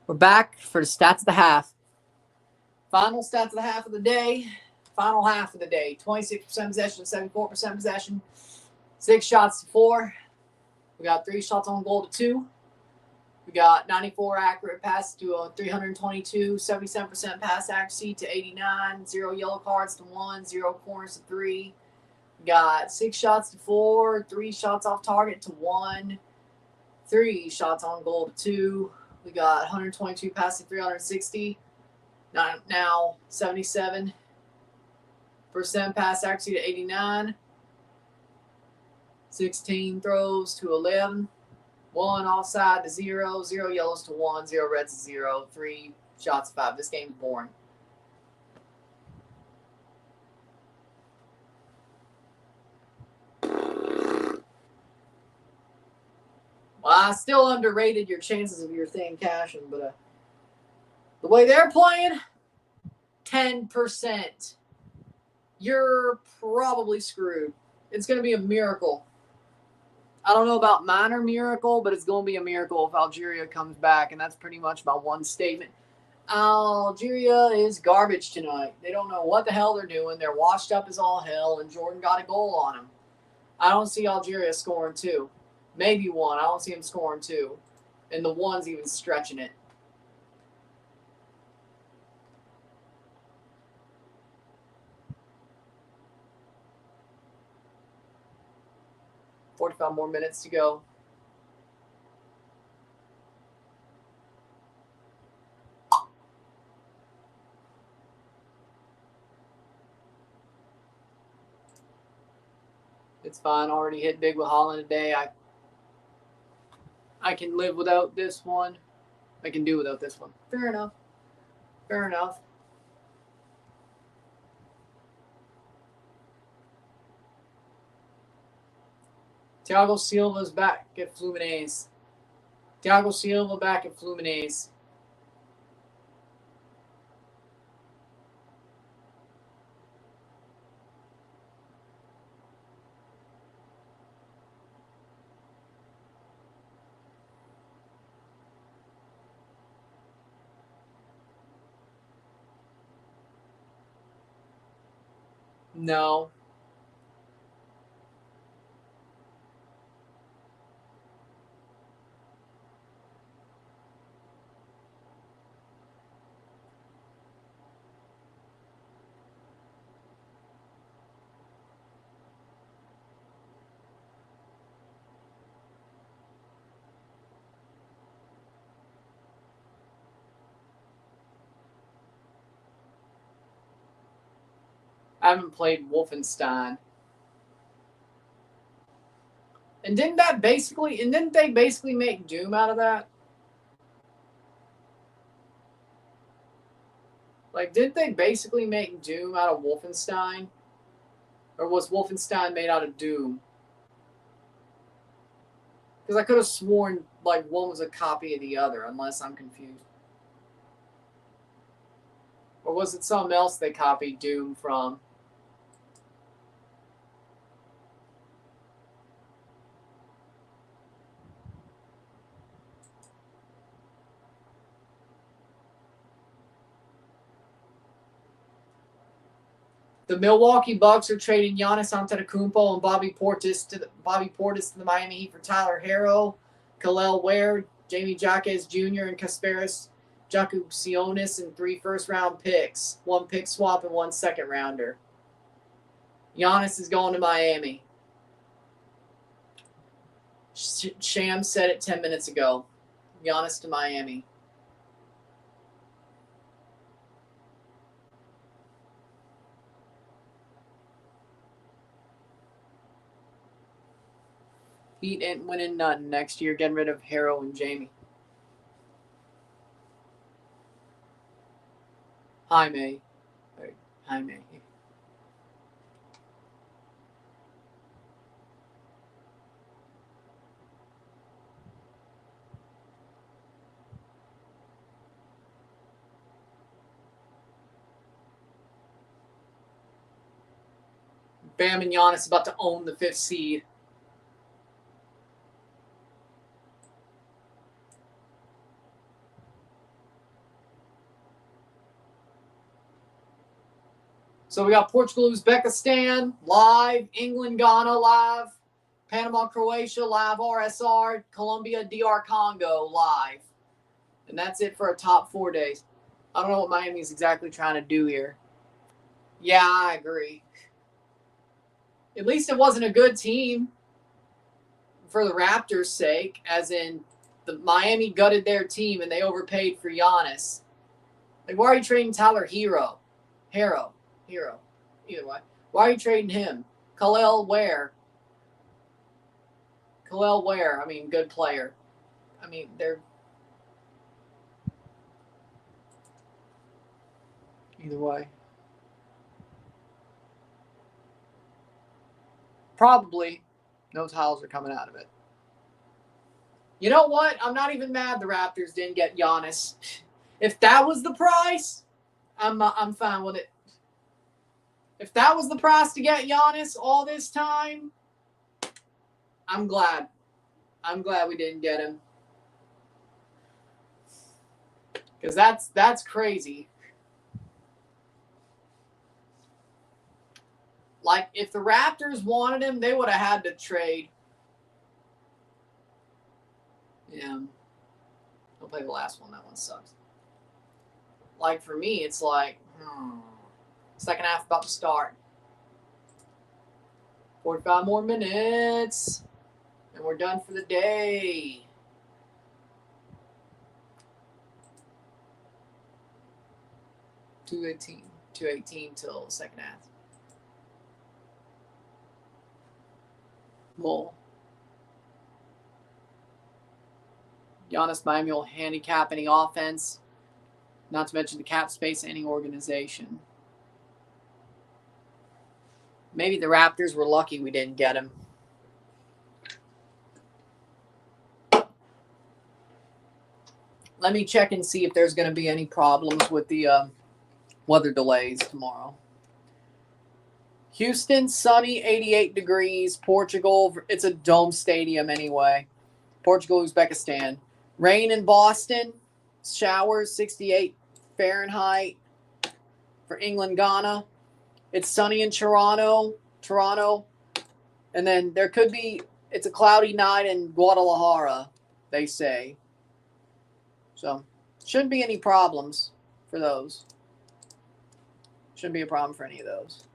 We're back for the stats of the half. Final stats of the half of the day. Final half of the day. 26% possession, 74% possession. 6 shots to 4. We got 3 shots on goal to 2. We got 94 accurate passes to 322, 77% pass accuracy to 89, 0 yellow cards to 1, 0 corners to 3. We got 6 shots to 4, 3 shots off target to 1, 3 shots on goal to 2. We got 122 passes to 360. Now 77% pass accuracy to 89. 16 throws to 11. 1 offside to 0. 0 yellows to 1. 0 reds to 0. 3 shots to 5. This game's boring. Well, I still underrated your chances of your thing cashing, but the way they're playing, 10%. You're probably screwed. It's going to be a miracle. I don't know about minor miracle, but it's going to be a miracle if Algeria comes back, and that's pretty much my one statement. Algeria is garbage tonight. They don't know what the hell they're doing. They're washed up as all hell, and Jordan got a goal on them. I don't see Algeria scoring 2. Maybe 1. I don't see him scoring 2. And the 1's even stretching it. $45 more minutes to go. It's fine. Already hit big with Holland today. I can live without this one. I can do without this one. Fair enough. Fair enough. Thiago Silva's back at Fluminense. Thiago Silva back at Fluminense. No. I haven't played Wolfenstein. And didn't they basically make Doom out of that? Like, didn't they basically make Doom out of Wolfenstein? Or was Wolfenstein made out of Doom? Because I could have sworn, like, one was a copy of the other, unless I'm confused. Or was it something else they copied Doom from? The Milwaukee Bucks are trading Giannis Antetokounmpo and Bobby Portis to the Miami Heat for Tyler Herro, Khalil Ware, Jamie Jaquez Jr., and Kasparis Jakusionis, and 3 first-round picks, 1 pick swap and 1 second-rounder. Giannis is going to Miami. Sham said it 10 minutes ago. Giannis to Miami. Heat ain't winning nothing next year, getting rid of Harrow and Jamie. Jaime. Jaime. Bam and Giannis about to own the 5th seed. So we got Portugal, Uzbekistan, live. England, Ghana, live. Panama, Croatia, live. RSR, Colombia, DR Congo, live. And that's it for our top 4 days. I don't know what Miami's exactly trying to do here. Yeah, I agree. At least it wasn't a good team for the Raptors' sake, as in the Miami gutted their team and they overpaid for Giannis. Like, why are you trading Tyler Hero? Hero. Either way. Why are you trading him? Khalil Ware. I mean, good player. I mean, they're... Either way. Probably no towels are coming out of it. You know what? I'm not even mad the Raptors didn't get Giannis. If that was the price, I'm fine with it. If that was the price to get Giannis all this time, I'm glad. I'm glad we didn't get him. Because that's crazy. Like, if the Raptors wanted him, they would have had to trade. Yeah. I'll play the last one. That one sucks. Like, for me, it's like, second half about to start. 45 more minutes. And we're done for the day. $2:18 till second half. Well, Giannis Miami will handicap any offense, not to mention the cap space of any organization. Maybe the Raptors were lucky we didn't get him. Let me check and see if there's going to be any problems with the weather delays tomorrow. Houston, sunny, 88 degrees. Portugal, it's a dome stadium anyway. Portugal, Uzbekistan. Rain in Boston, showers, 68 Fahrenheit. For England, Ghana. It's sunny in Toronto. And then there could be, it's a cloudy night in Guadalajara, they say. So, shouldn't be any problems for those. Shouldn't be a problem for any of those.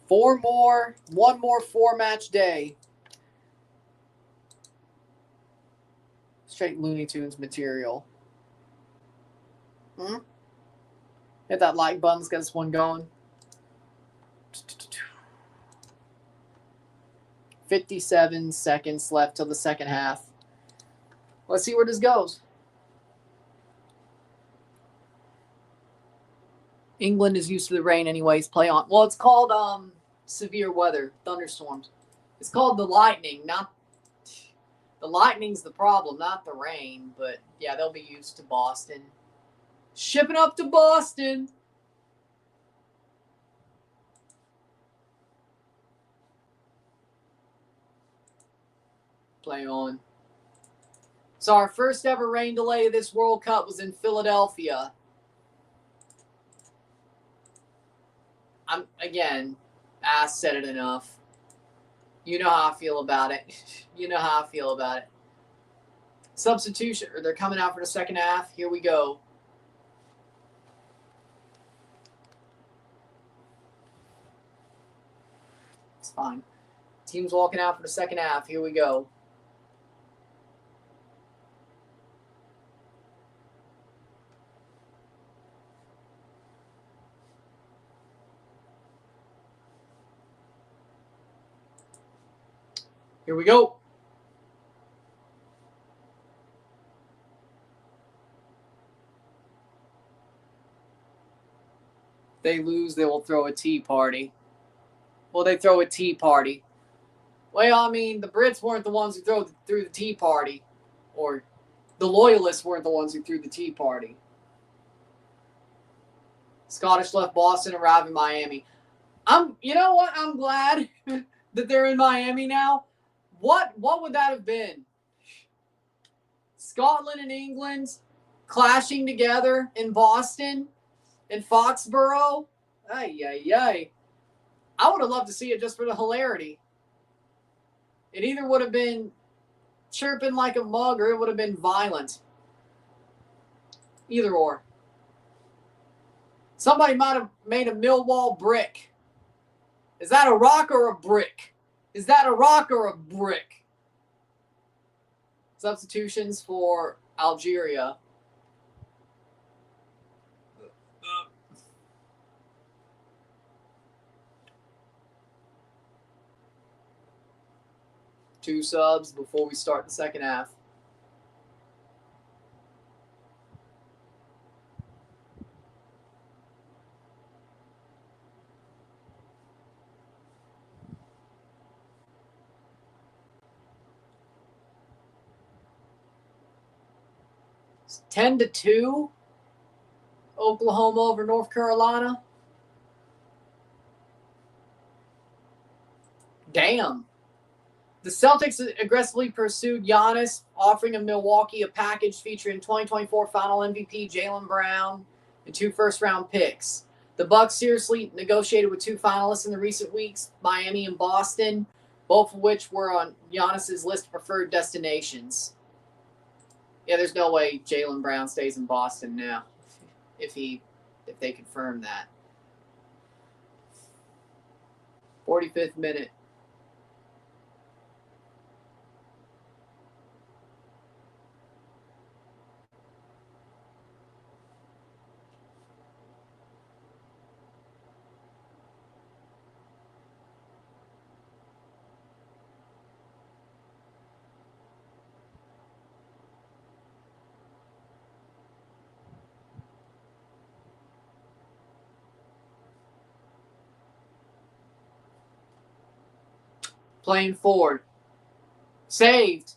One more 4-match day. Straight Looney Tunes material. Hit that like button, let's get this one going. 57 seconds left till the second half. Let's see where this goes. England is used to the rain anyways. Play on. Well, it's called severe weather, thunderstorms. It's called the lightning, not... The lightning's the problem, not the rain. But, yeah, they'll be used to Boston. Shipping up to Boston. Play on. So our first ever rain delay of this World Cup was in Philadelphia. I said it enough. You know how I feel about it. Substitution, or they're coming out for the second half. Here we go. It's fine. Team's walking out for the second half. Here we go. Here we go. They lose, they will throw a tea party. Well, they throw a tea party. Well, I mean, the Brits weren't the ones who threw the tea party. Or the Loyalists weren't the ones who threw the tea party. Scottish left Boston, arrived in Miami. You know what? I'm glad that they're in Miami now. What would that have been? Scotland and England clashing together in Boston, in Foxborough. Ay, ay, ay. I would have loved to see it just for the hilarity. It either would have been chirping like a mug or it would have been violent. Either or. Somebody might have made a Millwall brick. Is that a rock or a brick? Is that a rock or a brick? Substitutions for Algeria. Two subs before we start the second half. It's 10-2. Oklahoma over North Carolina. Damn. The Celtics aggressively pursued Giannis, offering him Milwaukee a package featuring 2024 Final MVP Jaylen Brown and 2 first-round picks. The Bucks seriously negotiated with 2 finalists in the recent weeks, Miami and Boston, both of which were on Giannis's list of preferred destinations. Yeah, there's no way Jaylen Brown stays in Boston now, if they confirm that. 45th minute. Playing forward. Saved.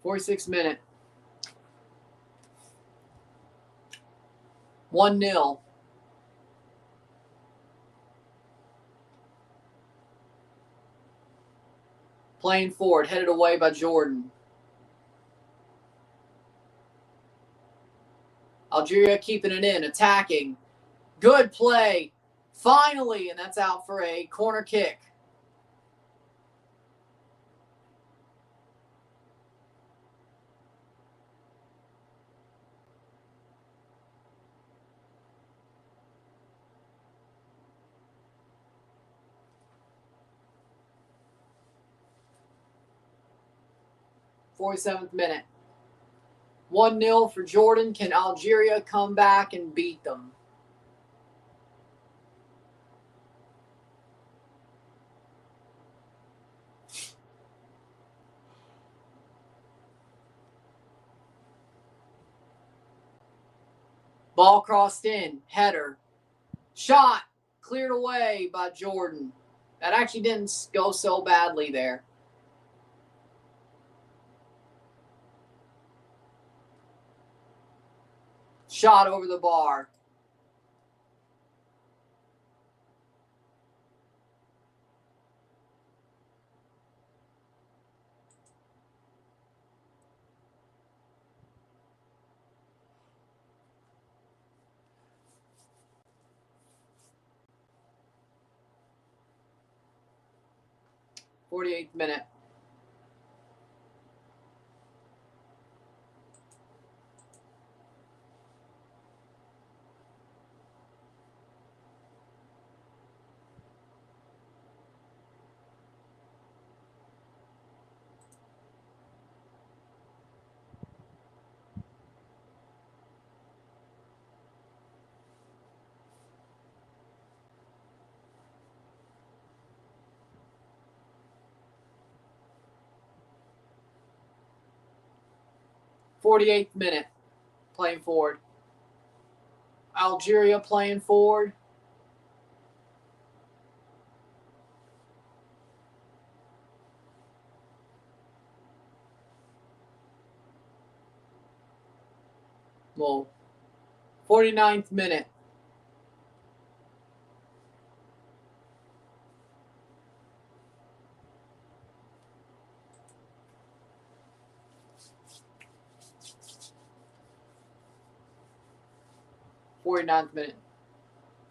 '46th minute. 1-0. Playing forward, headed away by Jordan. Algeria keeping it in, attacking. Good play. Finally, and that's out for a corner kick. '47th minute. 1-0 for Jordan. Can Algeria come back and beat them? Ball crossed in. Header. Shot. Cleared away by Jordan. That actually didn't go so badly there. Shot over the bar. '48th minute. '48th minute. Playing forward. Algeria playing forward. Well, 49th minute.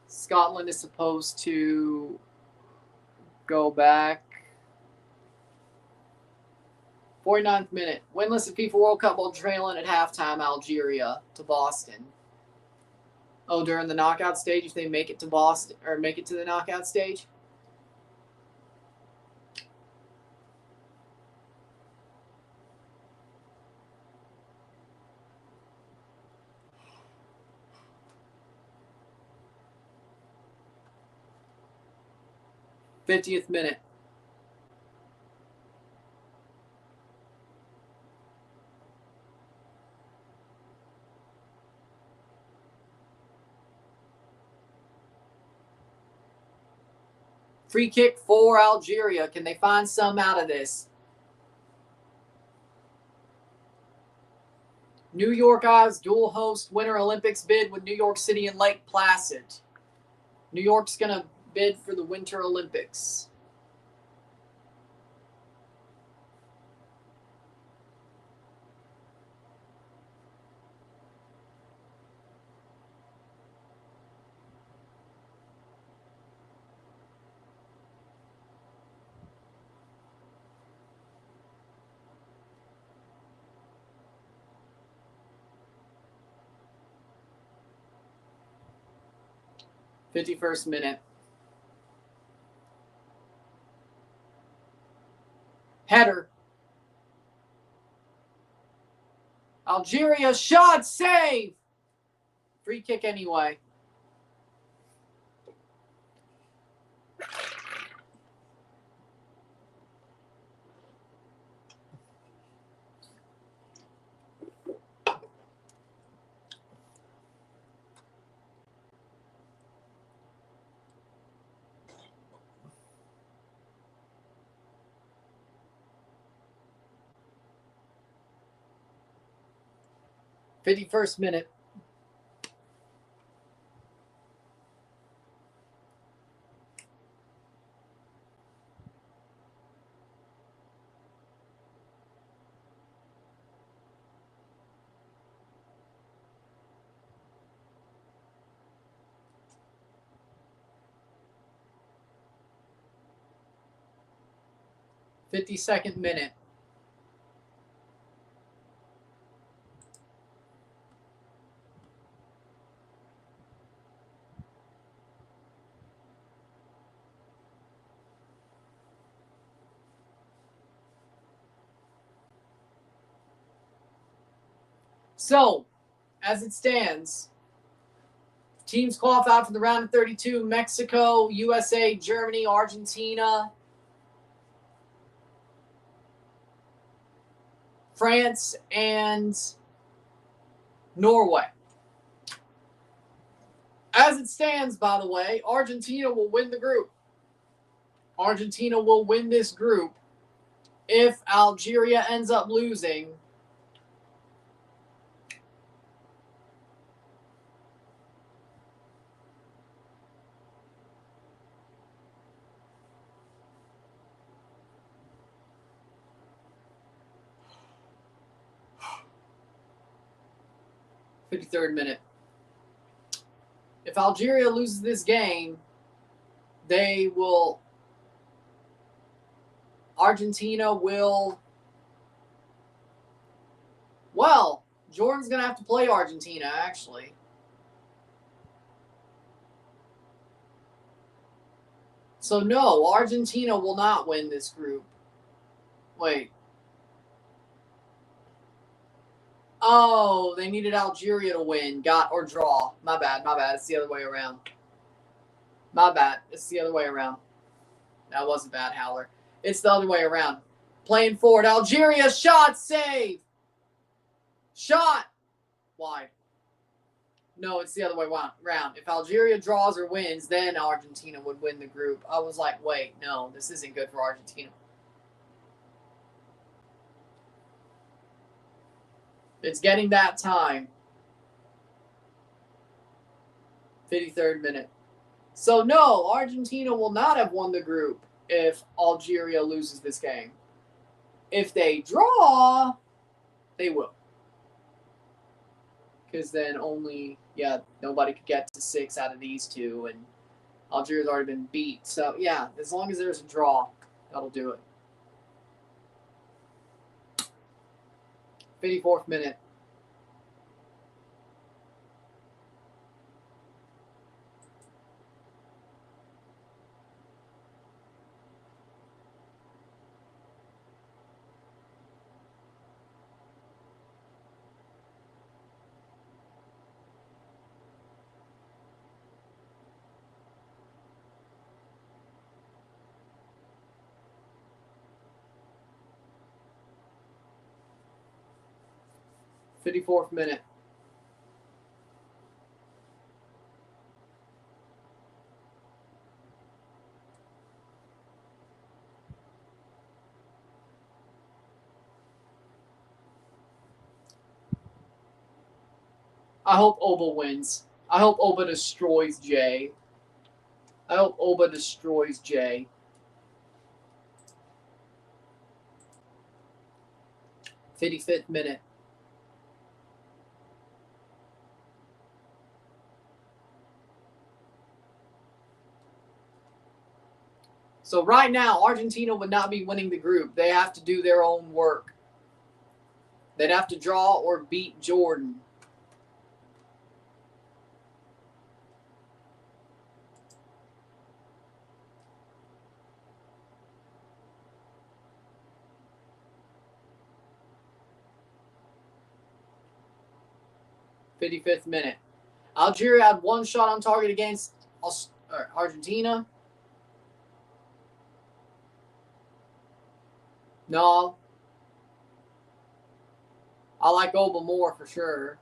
Scotland is supposed to go back. 49th minute. Winless at FIFA World Cup while trailing at halftime, Algeria to Boston. Oh, during the knockout stage, if they make it to Boston or make it to the knockout stage. '50th minute. Free kick for Algeria. Can they find some out of this? New York Eyes dual host Winter Olympics bid with New York City and Lake Placid. New York's going to bid for the Winter Olympics. '51st minute. Header. Algeria shot, save. Free kick anyway. '51st minute. '52nd minute. So, as it stands, teams qualified for the round of 32, Mexico, USA, Germany, Argentina, France, and Norway. As it stands, by the way, Argentina will win the group. Argentina will win this group. If Algeria ends up losing, '53rd minute. If Algeria loses this game, Argentina will, well, Jordan's going to have to play Argentina, actually. So, no, Argentina will not win this group. Wait. Oh, they needed Algeria to win, or draw. My bad. It's the other way around. My bad. It's the other way around. That wasn't bad, Howler. It's the other way around. Playing forward. Algeria, shot, save. Shot. Wide. No, it's the other way around. If Algeria draws or wins, then Argentina would win the group. I was like, wait, no, this isn't good for Argentina. It's getting that time. 53rd minute. So, no, Argentina will not have won the group if Algeria loses this game. If they draw, they will. Because then only, nobody could get to 6 out of these 2, and Algeria's already been beat. So, yeah, as long as there's a draw, that'll do it. 54th minute. Fifty-fourth minute. I hope Oba wins. I hope Oba destroys Jay. 55th minute. So right now, Argentina would not be winning the group. They have to do their own work. They'd have to draw or beat Jordan. '55th minute. Algeria had 1 shot on target against Argentina. No. I like Oba more for sure.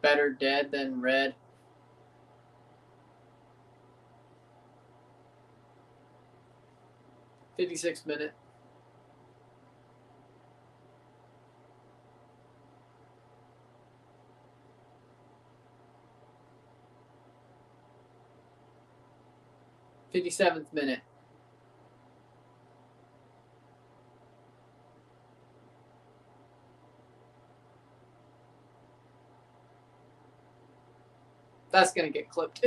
Better dead than red. '56th minute. '57th minute. That's going to get clipped.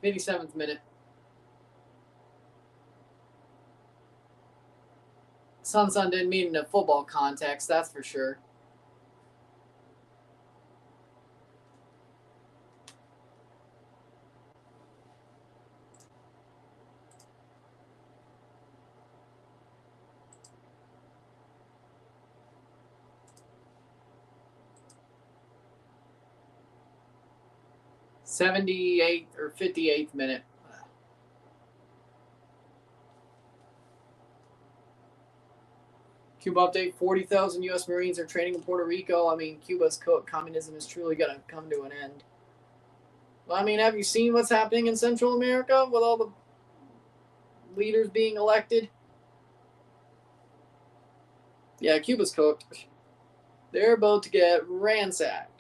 57th minute. Sun didn't mean in a football context, that's for sure. '78th or '58th minute. Cuba update: 40,000 U.S. Marines are training in Puerto Rico. I mean, Cuba's communism is truly going to come to an end. Well, I mean, have you seen what's happening in Central America with all the leaders being elected? Yeah, Cuba's cooked. They're about to get ransacked.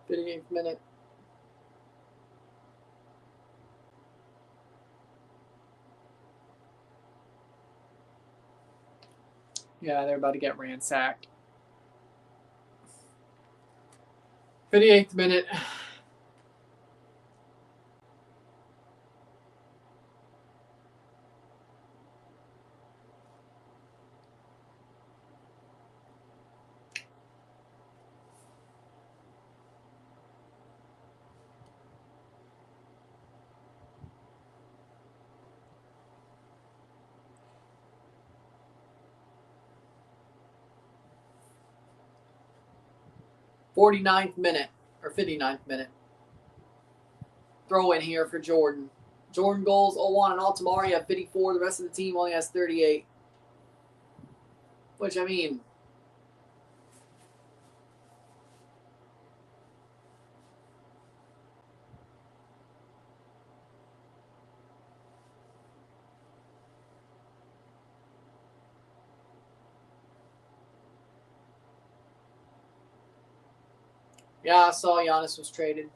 58th minute. Yeah, they're about to get ransacked. 58th minute. '49th minute or '59th minute. Throw in here for Jordan. Jordan goals 0-1 and Altamari have 54. The rest of the team only has 38. Which, I mean, yeah, I saw Giannis was traded.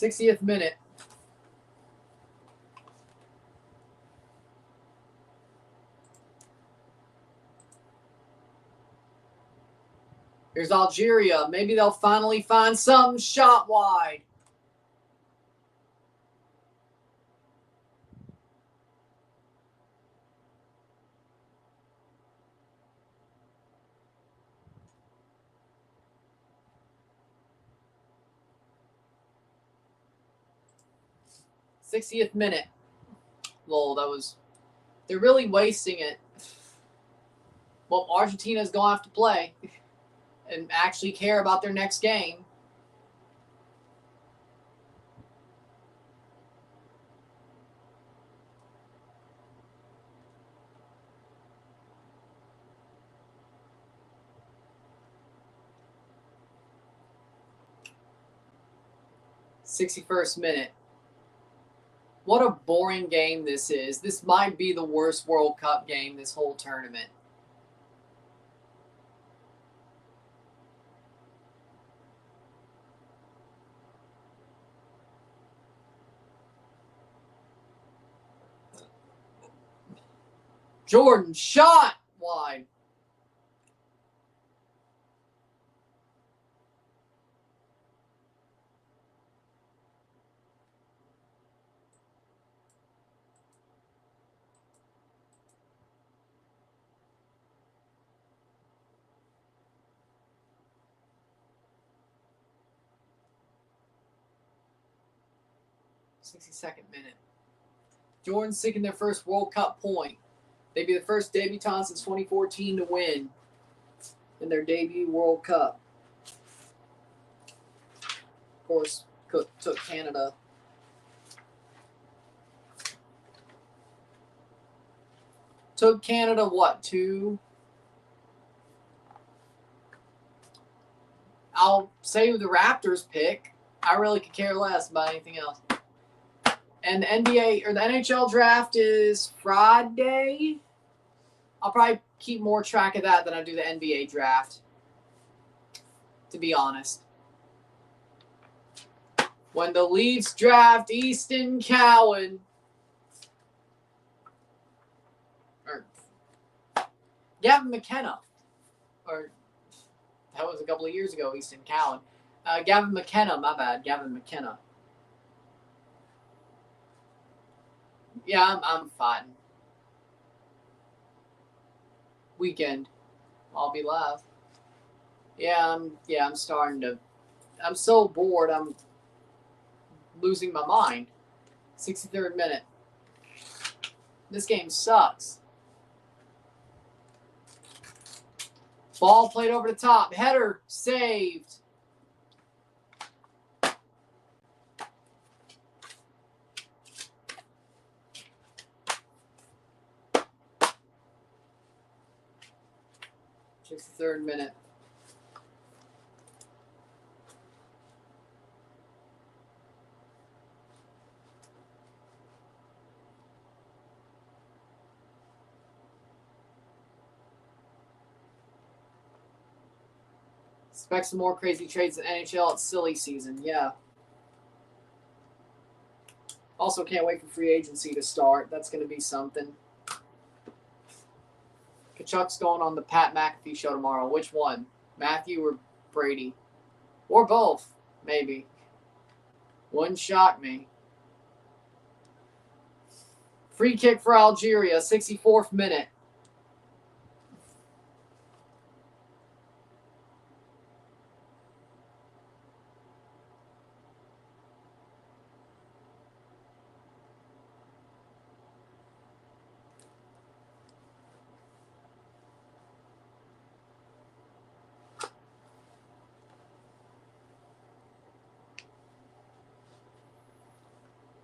'60th minute. Here's Algeria. Maybe they'll finally find some shot wide. '60th minute. Lol, that was... They're really wasting it. Well, Argentina's going to have to play and actually care about their next game. '61st minute. What a boring game this is. This might be the worst World Cup game this whole tournament. Jordan shot wide. '62nd minute. Jordan seeking their first World Cup point. They'd be the first debutants since 2014 to win in their debut World Cup. Of course, Cook took Canada. Took Canada, what, 2? I'll say the Raptors pick. I really could care less about anything else. And the NBA or the NHL draft is Friday. I'll probably keep more track of that than I do the NBA draft, to be honest. When the Leafs draft Easton Cowan, or Gavin McKenna, or that was a couple of years ago, Easton Cowan. Gavin McKenna, my bad, Gavin McKenna. Yeah, I'm fighting. Weekend, I'll be live. Yeah, I'm starting to. I'm so bored. I'm losing my mind. 63rd minute. This game sucks. Ball played over the top. Header saved. '63rd minute. Expect some more crazy trades in NHL. It's silly season. Yeah. Also, can't wait for free agency to start. That's going to be something. Kachuk's going on the Pat McAfee show tomorrow. Which one? Matthew or Brady? Or both, maybe. Wouldn't shock me. Free kick for Algeria, 64th minute.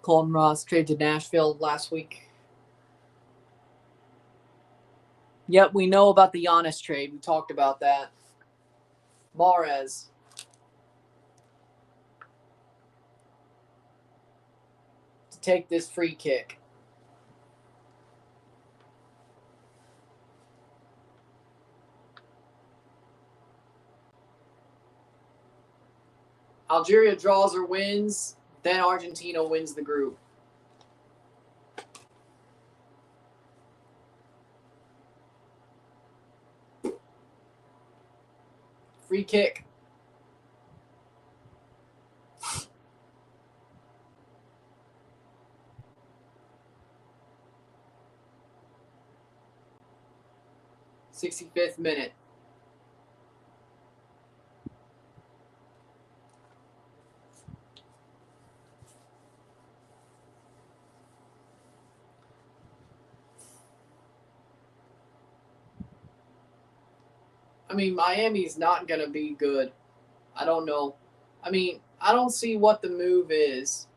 Contreras traded to Nashville last week. Yep, we know about the Giannis trade. We talked about that. Mahrez. To take this free kick. Algeria draws or wins, then Argentina wins the group. Free kick. '65th minute. I mean, Miami's not going to be good. I don't know. I mean, I don't see what the move is.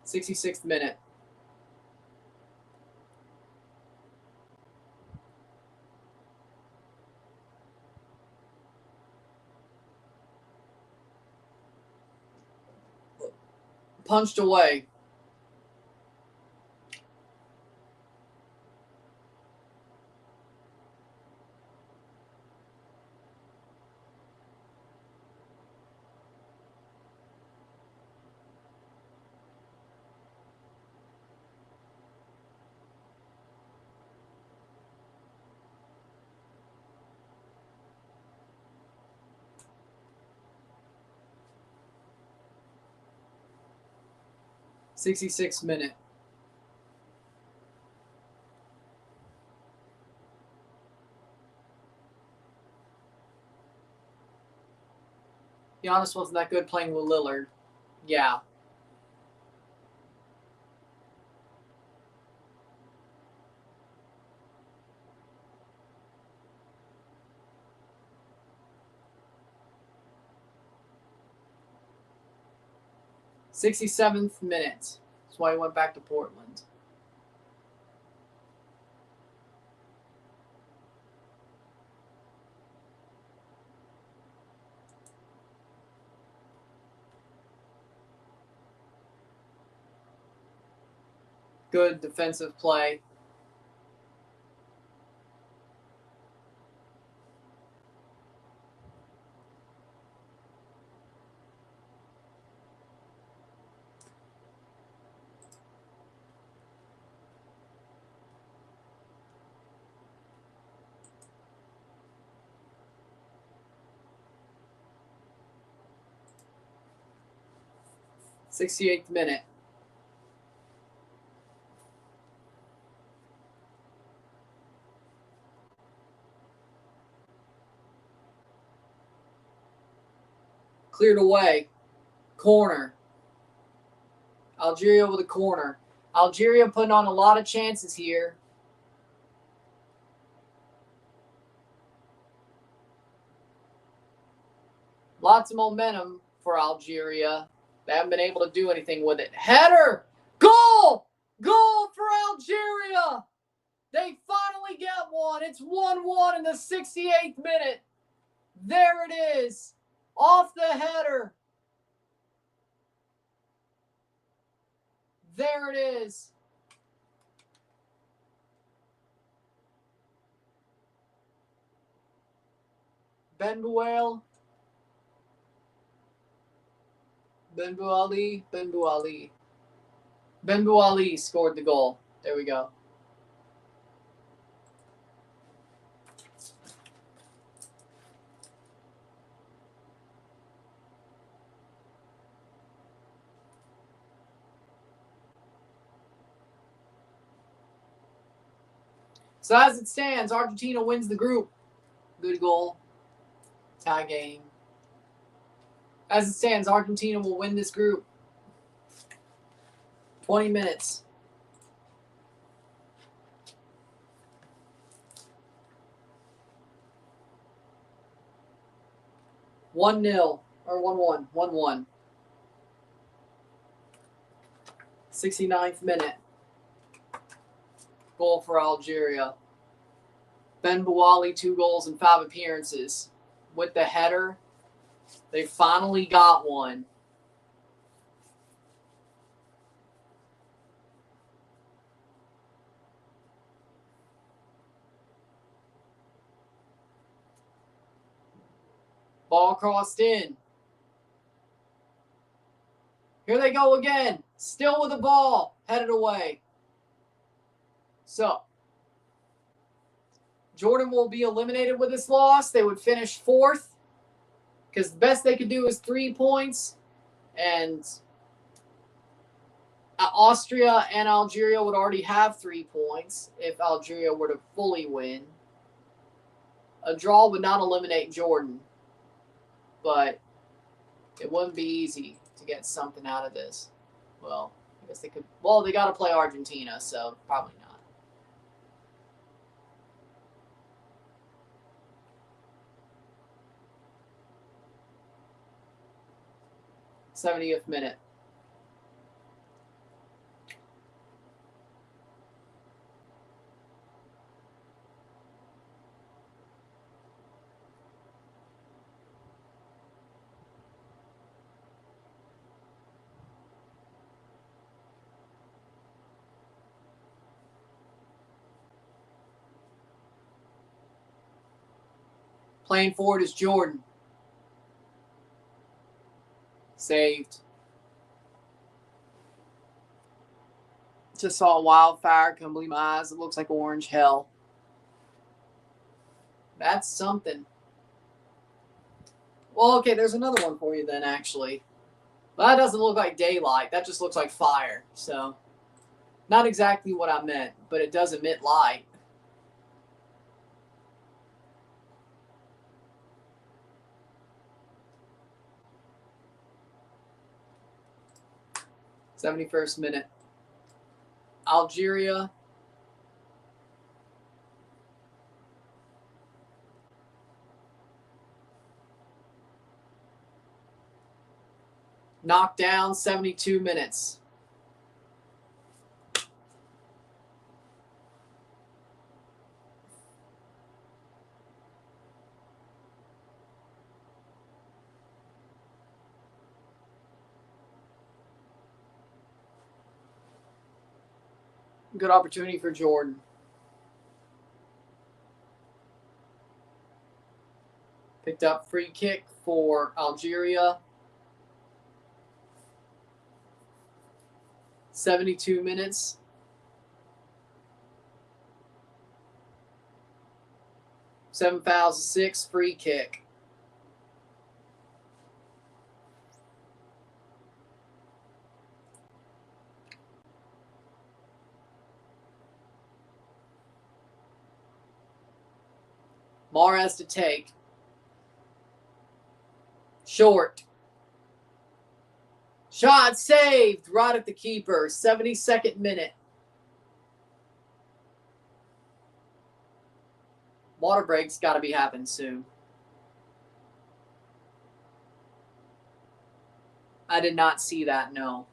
'66th minute. Punched away. '66th minute. Giannis wasn't that good playing with Lillard. Yeah. '67th minute. That's why he went back to Portland. Good defensive play. '68th minute. Cleared away. Corner. Algeria with a corner. Algeria putting on a lot of chances here. Lots of momentum for Algeria. They haven't been able to do anything with it. Header! Goal! Goal for Algeria! They finally get one. It's 1-1 in the 68th minute. There it is. Off the header. There it is. Ben Bouali scored the goal. There we go. So as it stands, Argentina wins the group. Good goal. Tie game. As it stands, Argentina will win this group. 20 minutes. 1-0 or 1-1. 1-1. 69th minute. Goal for Algeria. Ben Bouali, 2 goals and 5 appearances. With the header, they finally got one. Ball crossed in. Here they go again. Still with the ball. Headed away. So, Jordan will be eliminated with this loss. They would finish 4th because the best they could do is 3 points. And Austria and Algeria would already have 3 points if Algeria were to fully win. A draw would not eliminate Jordan, but it wouldn't be easy to get something out of this. Well, I guess they could. Well, they got to play Argentina, so probably not. 70th minute. Playing forward is Jordan. Saved. Just saw a wildfire. Couldn't believe my eyes. It looks like orange hell. That's something. Well, okay, there's another one for you then, actually. Well, that doesn't look like daylight. That just looks like fire. So, not exactly what I meant, but it does emit light. '71st minute. Algeria. Knocked down, 72 minutes. Good opportunity for Jordan. Picked up free kick for Algeria. 72 minutes. Seven fouls, 6 free kick. Mahrez to take. Short. Shot saved right at the keeper. 72nd minute. Water break's got to be happening soon. I did not see that, no.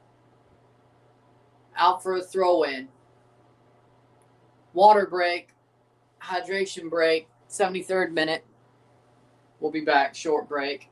Out for a throw-in. Water break. Hydration break. 73rd minute. We'll be back. Short break.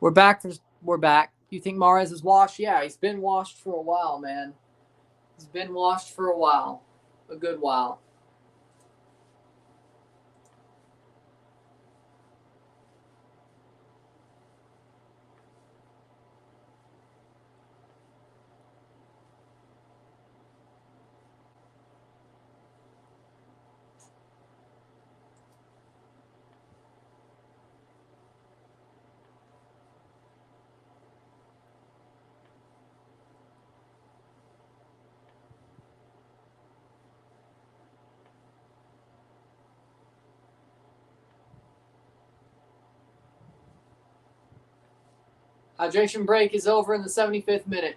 We're back. We're back. You think Mahrez is washed? Yeah, he's been washed for a while, man. He's been washed for a while. A good while. Hydration break is over in the 75th minute.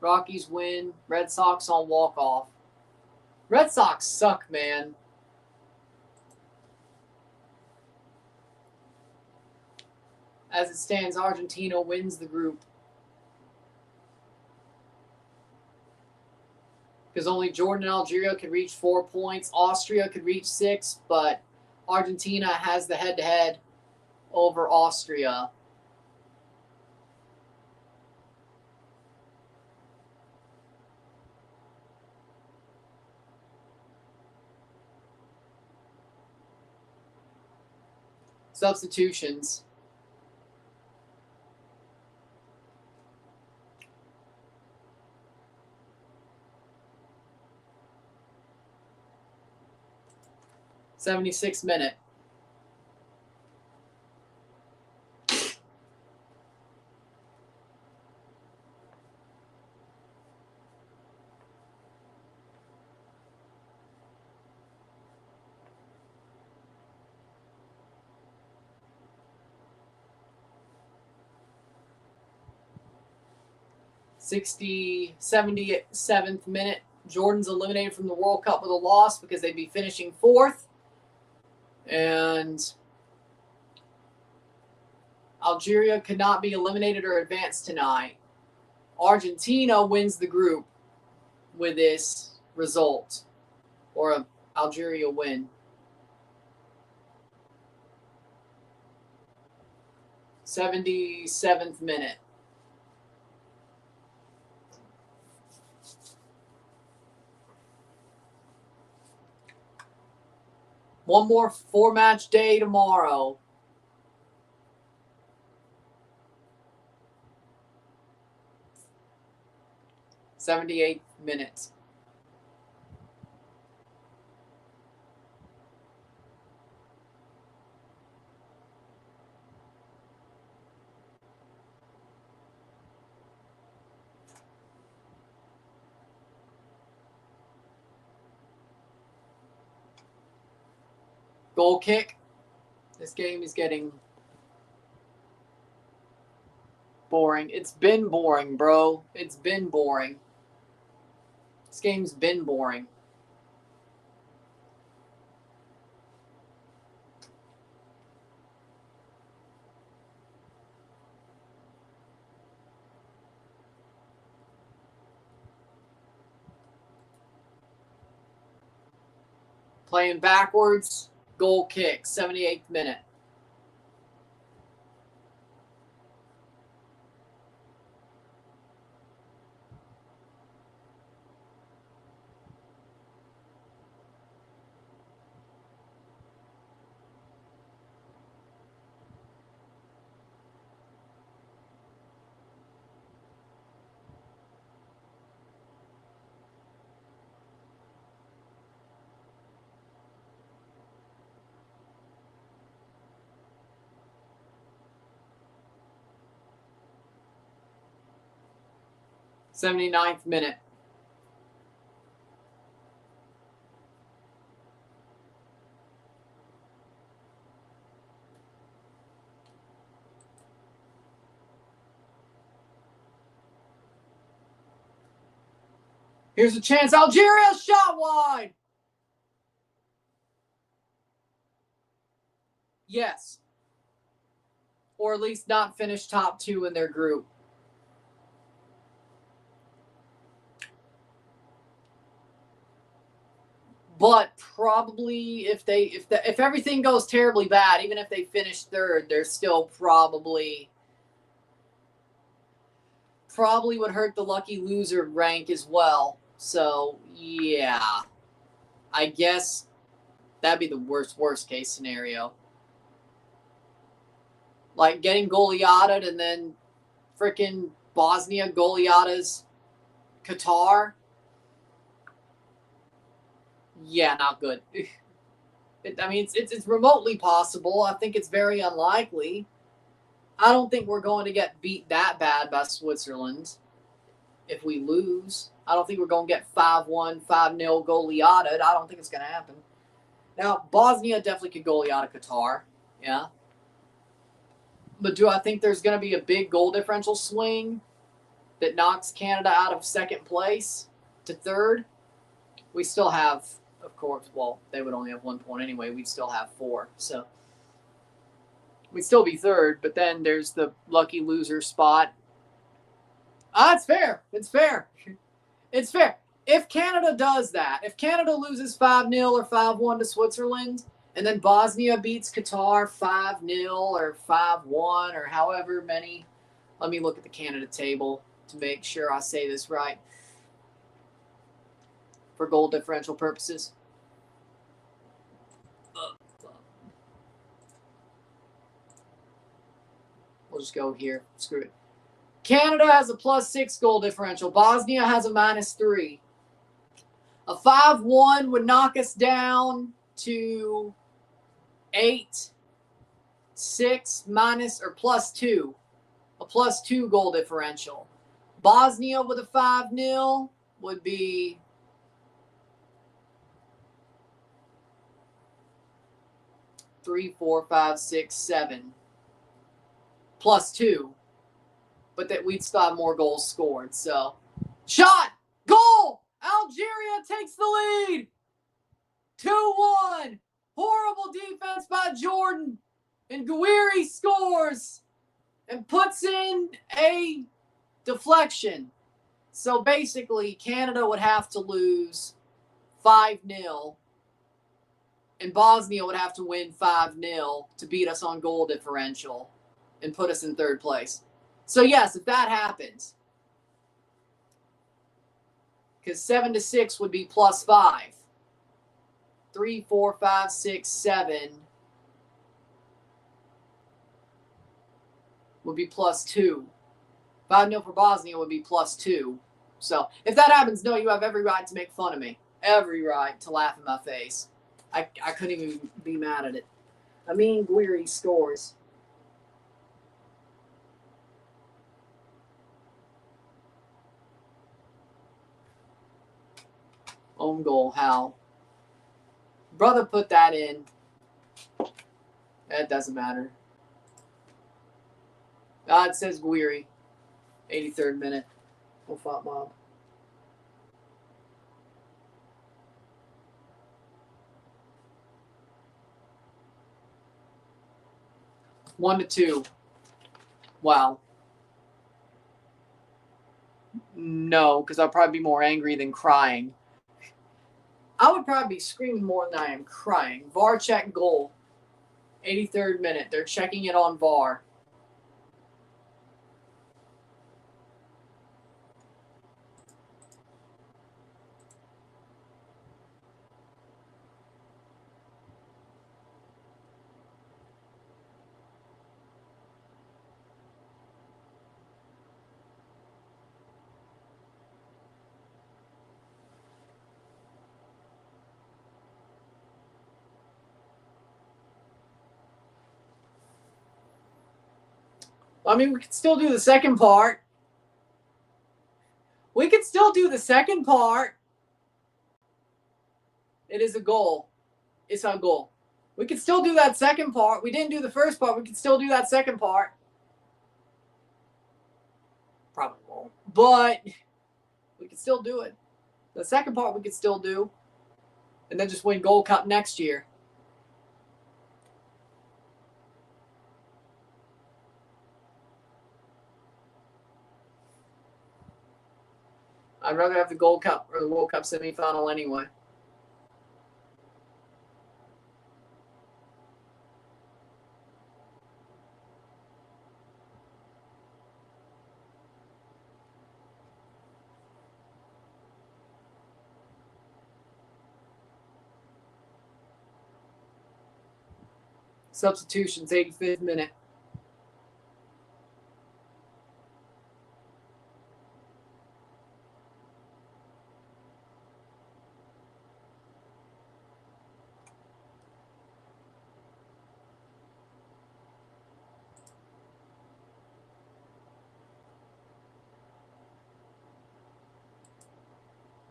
Rockies win. Red Sox on walk-off. Red Sox suck, man. As it stands, Argentina wins the group. Because only Jordan and Algeria could reach 4 points. Austria could reach 6, but Argentina has the head-to-head over Austria. Substitutions. '76th minute. '77th minute. Jordan's eliminated from the World Cup with a loss because they'd be finishing 4th. And Algeria could not be eliminated or advance tonight. Argentina wins the group with this result, or Algeria win. 77th minute. One more 4-match day tomorrow. '78th minute. Goal kick. This game is getting boring. It's been boring, bro. It's been boring. This game's been boring. Playing backwards. Goal kick. 78th minute. '79th minute. Here's a chance. Algeria shot wide. Yes. Or at least not finish top 2 in their group. But probably if everything goes terribly bad, even if they finish 3rd, they're still probably probably would hurt the lucky loser rank as well. So, yeah. I guess that'd be the worst case scenario. Like getting Goliatha'd and then freaking Bosnia Goliatha'd Qatar. Yeah, not good. I mean, it's remotely possible. I think it's very unlikely. I don't think we're going to get beat that bad by Switzerland if we lose. I don't think we're going to get 5-1, 5-0 Goliatha'd. I don't think it's going to happen. Now, Bosnia definitely could Goliatha'd Qatar. Yeah. But do I think there's going to be a big goal differential swing that knocks Canada out of second place to third? We still have, of course, well, they would only have 1 point anyway. We'd still have 4. So we'd still be third, but then there's the lucky loser spot. It's fair. It's fair. It's fair. If Canada does that, if Canada loses 5-0 or 5-1 to Switzerland, and then Bosnia beats Qatar 5-0 or 5-1 or however many. Let me look at the Canada table to make sure I say this right for goal differential purposes. We'll just go here. Screw it. Canada has a +6 goal differential. Bosnia has a -3. A 5-1 would knock us down to 8, 6 minus or +2. A +2 goal differential. Bosnia with a 5-0 would be three, 4, 5, 6, 7 +2. But that we'd still have more goals scored. So, shot! Goal! Algeria takes the lead! 2-1! Horrible defense by Jordan. And Guiri scores and puts in a deflection. So basically, Canada would have to lose 5-0. And Bosnia would have to win 5-0 to beat us on goal differential and put us in third place. So yes, if that happens, because 7-6 would be +5. 3, 4, 5, 6, 7 would be +2. 5-0 for Bosnia would be +2. So if that happens, no, you have every right to make fun of me. Every right to laugh in my face. I couldn't even be mad at it. I mean, Guiri scores. Own goal, how? Brother put that in. That doesn't matter. It says Guiri. 83rd minute. We'll fight mob. One to 2. Wow. No, because I'll probably be more angry than crying. I would probably be screaming more than I am crying. VAR check goal. 83rd minute. They're checking it on VAR. I mean, we could still do the second part. We could still do the second part. It is a goal. It's a goal. We could still do that second part. We didn't do the first part. We could still do that second part. Probably won't. But we could still do it. The second part we could still do. And then just win Gold Cup next year. I'd rather have the Gold Cup or the World Cup semifinal anyway. Substitutions, 85th minute.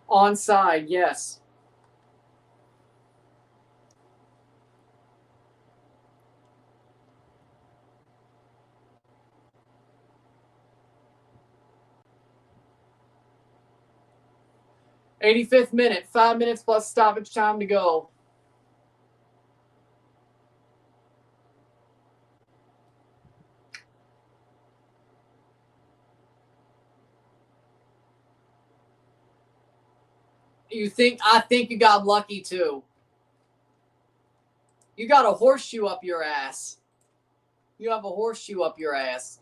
Onside, yes. '85th minute, 5 minutes plus stoppage time to go. I think you got lucky too. You got a horseshoe up your ass. You have a horseshoe up your ass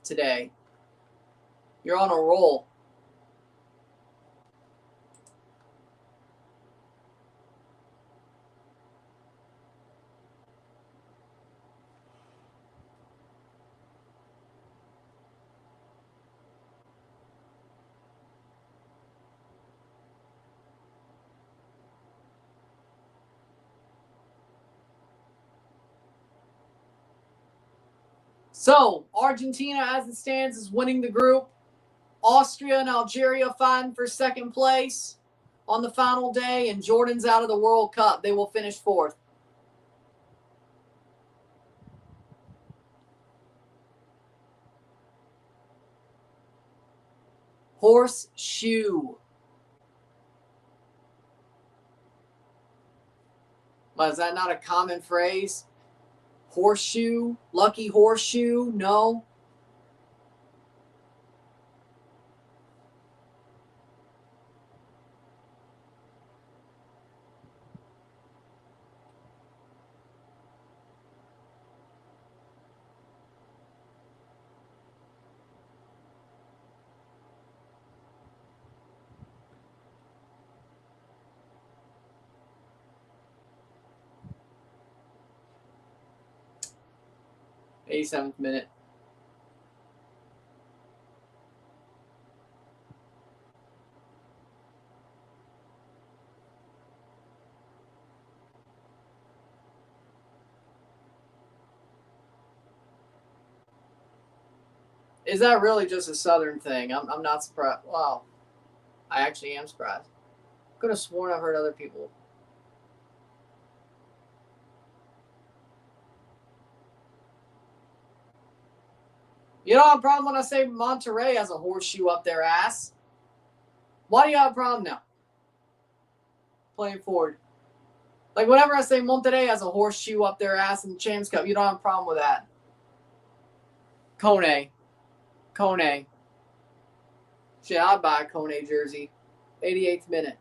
today. You're on a roll. So, Argentina, as it stands, is winning the group. Austria and Algeria fighting for second place on the final day, and Jordan's out of the World Cup. They will finish fourth. Horseshoe. But is that not a common phrase? Horseshoe? Lucky horseshoe? No? '87th minute. Is that really just a Southern thing? I'm not surprised. Wow. I actually am surprised. Could have sworn I've heard other people. You don't have a problem when I say Monterrey has a horseshoe up their ass. Why do you have a problem now? Playing forward. Like, whenever I say Monterrey has a horseshoe up their ass in the Champions Cup, you don't have a problem with that. Kone. Shit, I'd buy a Kone jersey. 88th minute.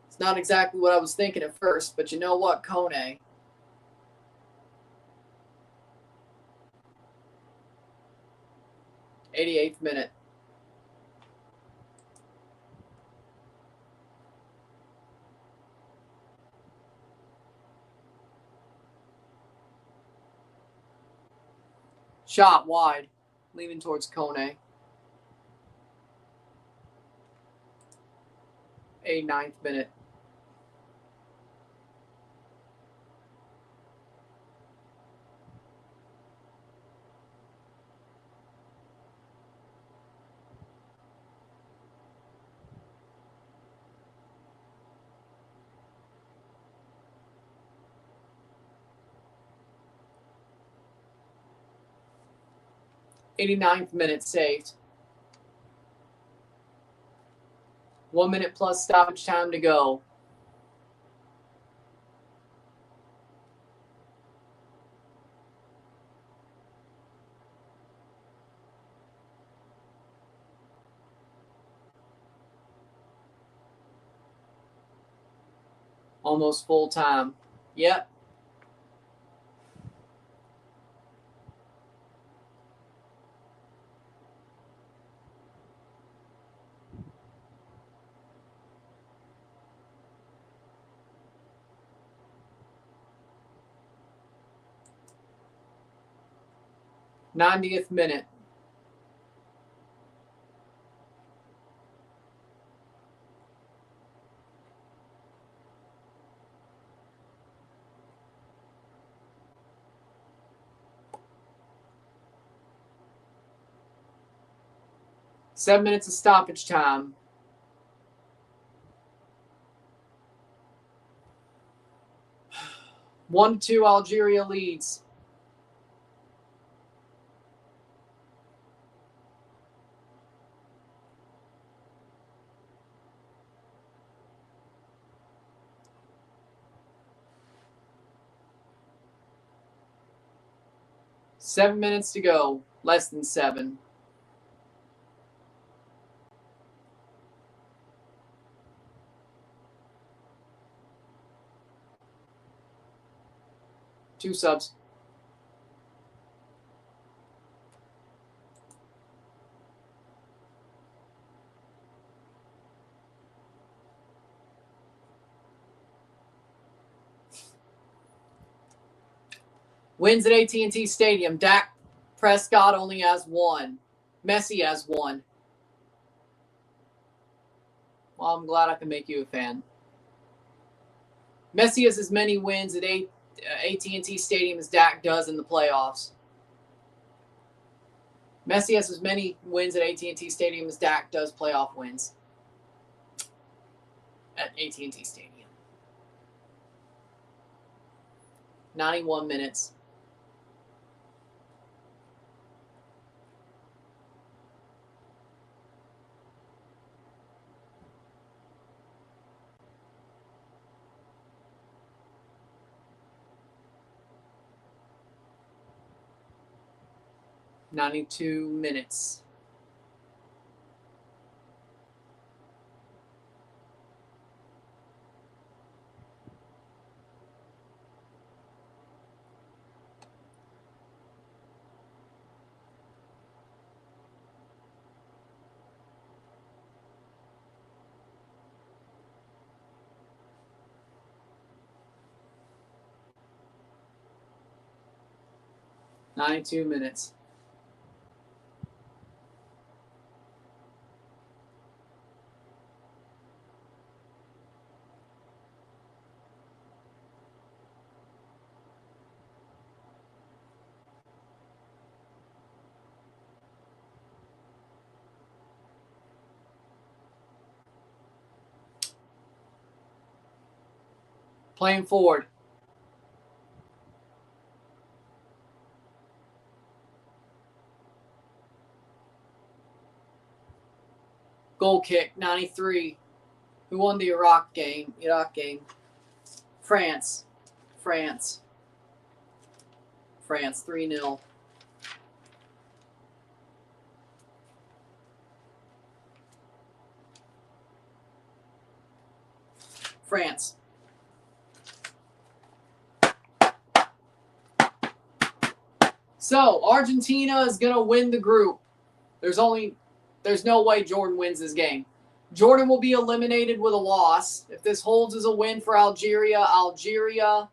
It's not exactly what I was thinking at first, but you know what? Kone. '88th minute. Shot wide. Leaning towards Kone. 89th minute. '89th minute saved. 1 minute plus stoppage time to go. Almost full time. Yep. 90th minute. Seven minutes of stoppage time. One, 2, Algeria leads. Seven minutes to go. Less than 7. Two subs. Wins at AT&T Stadium. Dak Prescott only has 1. Messi has 1. Well, I'm glad I can make you a fan. Messi has as many wins at AT&T Stadium as Dak does in the playoffs. Messi has as many wins at AT&T Stadium as Dak does playoff wins at AT&T Stadium. 91 minutes. $92 minutes. $92 minutes. Playing forward. Goal kick, 93. Who won the Iraq game? France. 3-0. France. So, Argentina is going to win the group. There's no way Jordan wins this game. Jordan will be eliminated with a loss. If this holds as a win for Algeria, Algeria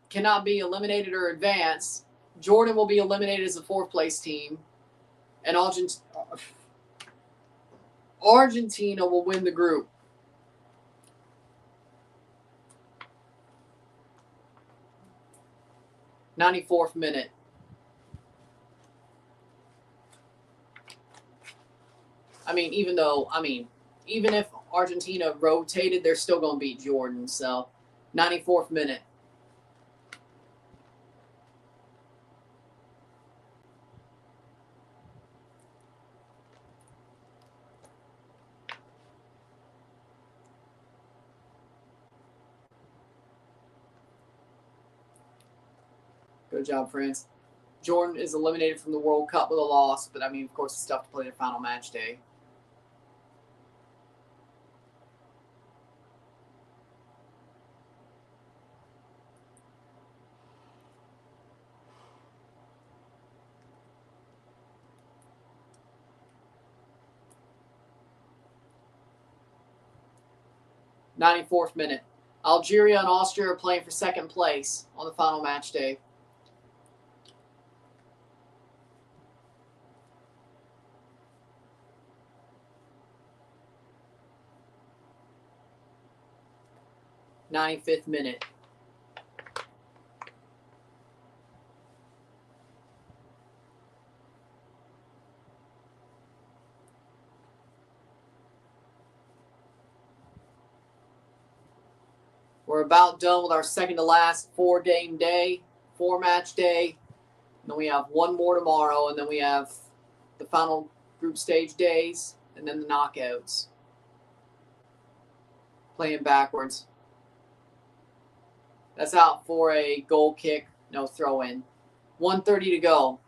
cannot be eliminated or advance. Jordan will be eliminated as a 4th place team. And Argentina will win the group. '94th minute. Even if Argentina rotated, they're still going to beat Jordan. So, 94th minute. Good job, France. Jordan is eliminated from the World Cup with a loss, but of course, it's tough to play their final match day. '94th minute. Algeria and Austria are playing for 2nd place on the final match day. 95th minute. We're about done with our second to last 4-game day, 4-match day. And then we have one more tomorrow, and then we have the final group stage days, and then the knockouts. Playing backwards. That's out for a goal kick, no throw in. 1:30 to go.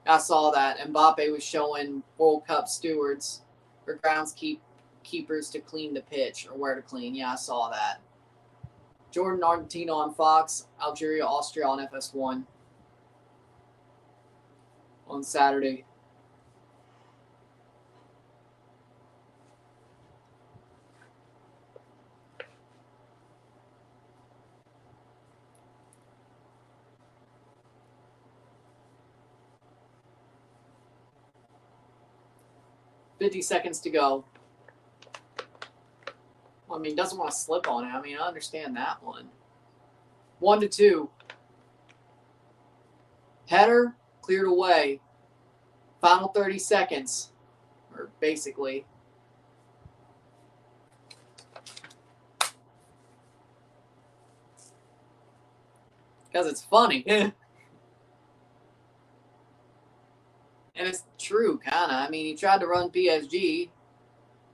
I saw that. Mbappe was showing World Cup stewards or groundskeepers to clean the pitch or where to clean. Yeah, I saw that. Jordan, Argentina on Fox. Algeria, Austria on FS1 on Saturday. $50 seconds to go. I mean, doesn't want to slip on it. I mean, I understand that one. 1-2. Header cleared away. Final 30 seconds, or basically. Because it's funny. And it's true, kind of. I mean, he tried to run PSG.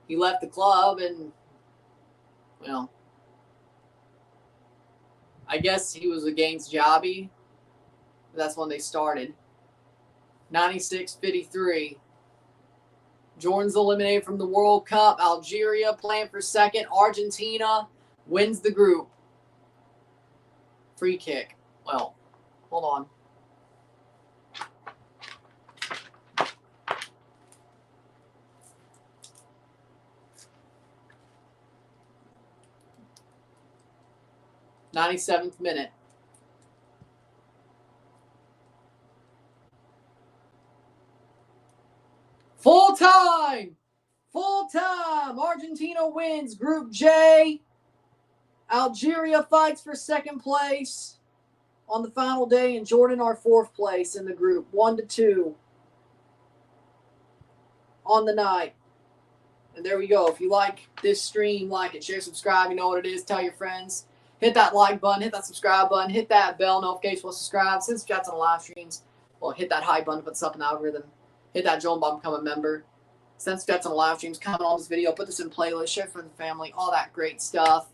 He left the club and, well, I guess he was against Javi. That's when they started. 96-53. Jordan's eliminated from the World Cup. Algeria playing for second. Argentina wins the group. Free kick. Well, hold on. '97th minute. Full time! Full time! Argentina wins Group J. Algeria fights for second place on the final day, and Jordan are fourth place in the group. 1-2 on the night. And there we go. If you like this stream, like it, share, subscribe. You know what it is. Tell your friends. Hit that like button. Hit that subscribe button. Hit that bell notification. Well, subscribe. Since chats on the live streams, well, hit that hype button to put stuff in the algorithm. Hit that join button, become a member. Since chats on the live streams, comment on this video. Put this in playlist. Share it for the family. All that great stuff.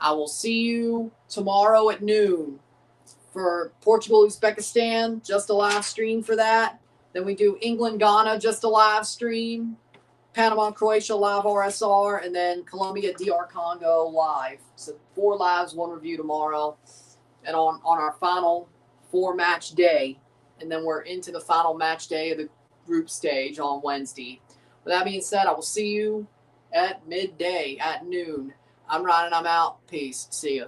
I will see you tomorrow at noon for Portugal, Uzbekistan. Just a live stream for that. Then we do England, Ghana. Just a live stream. Panama, Croatia, live RSR, and then Colombia, DR Congo, live. So 4 lives, 1 review tomorrow. And on our final 4-match day, and then we're into the final match day of the group stage on Wednesday. With that being said, I will see you at midday, at noon. I'm Ryan, and I'm out. Peace. See ya.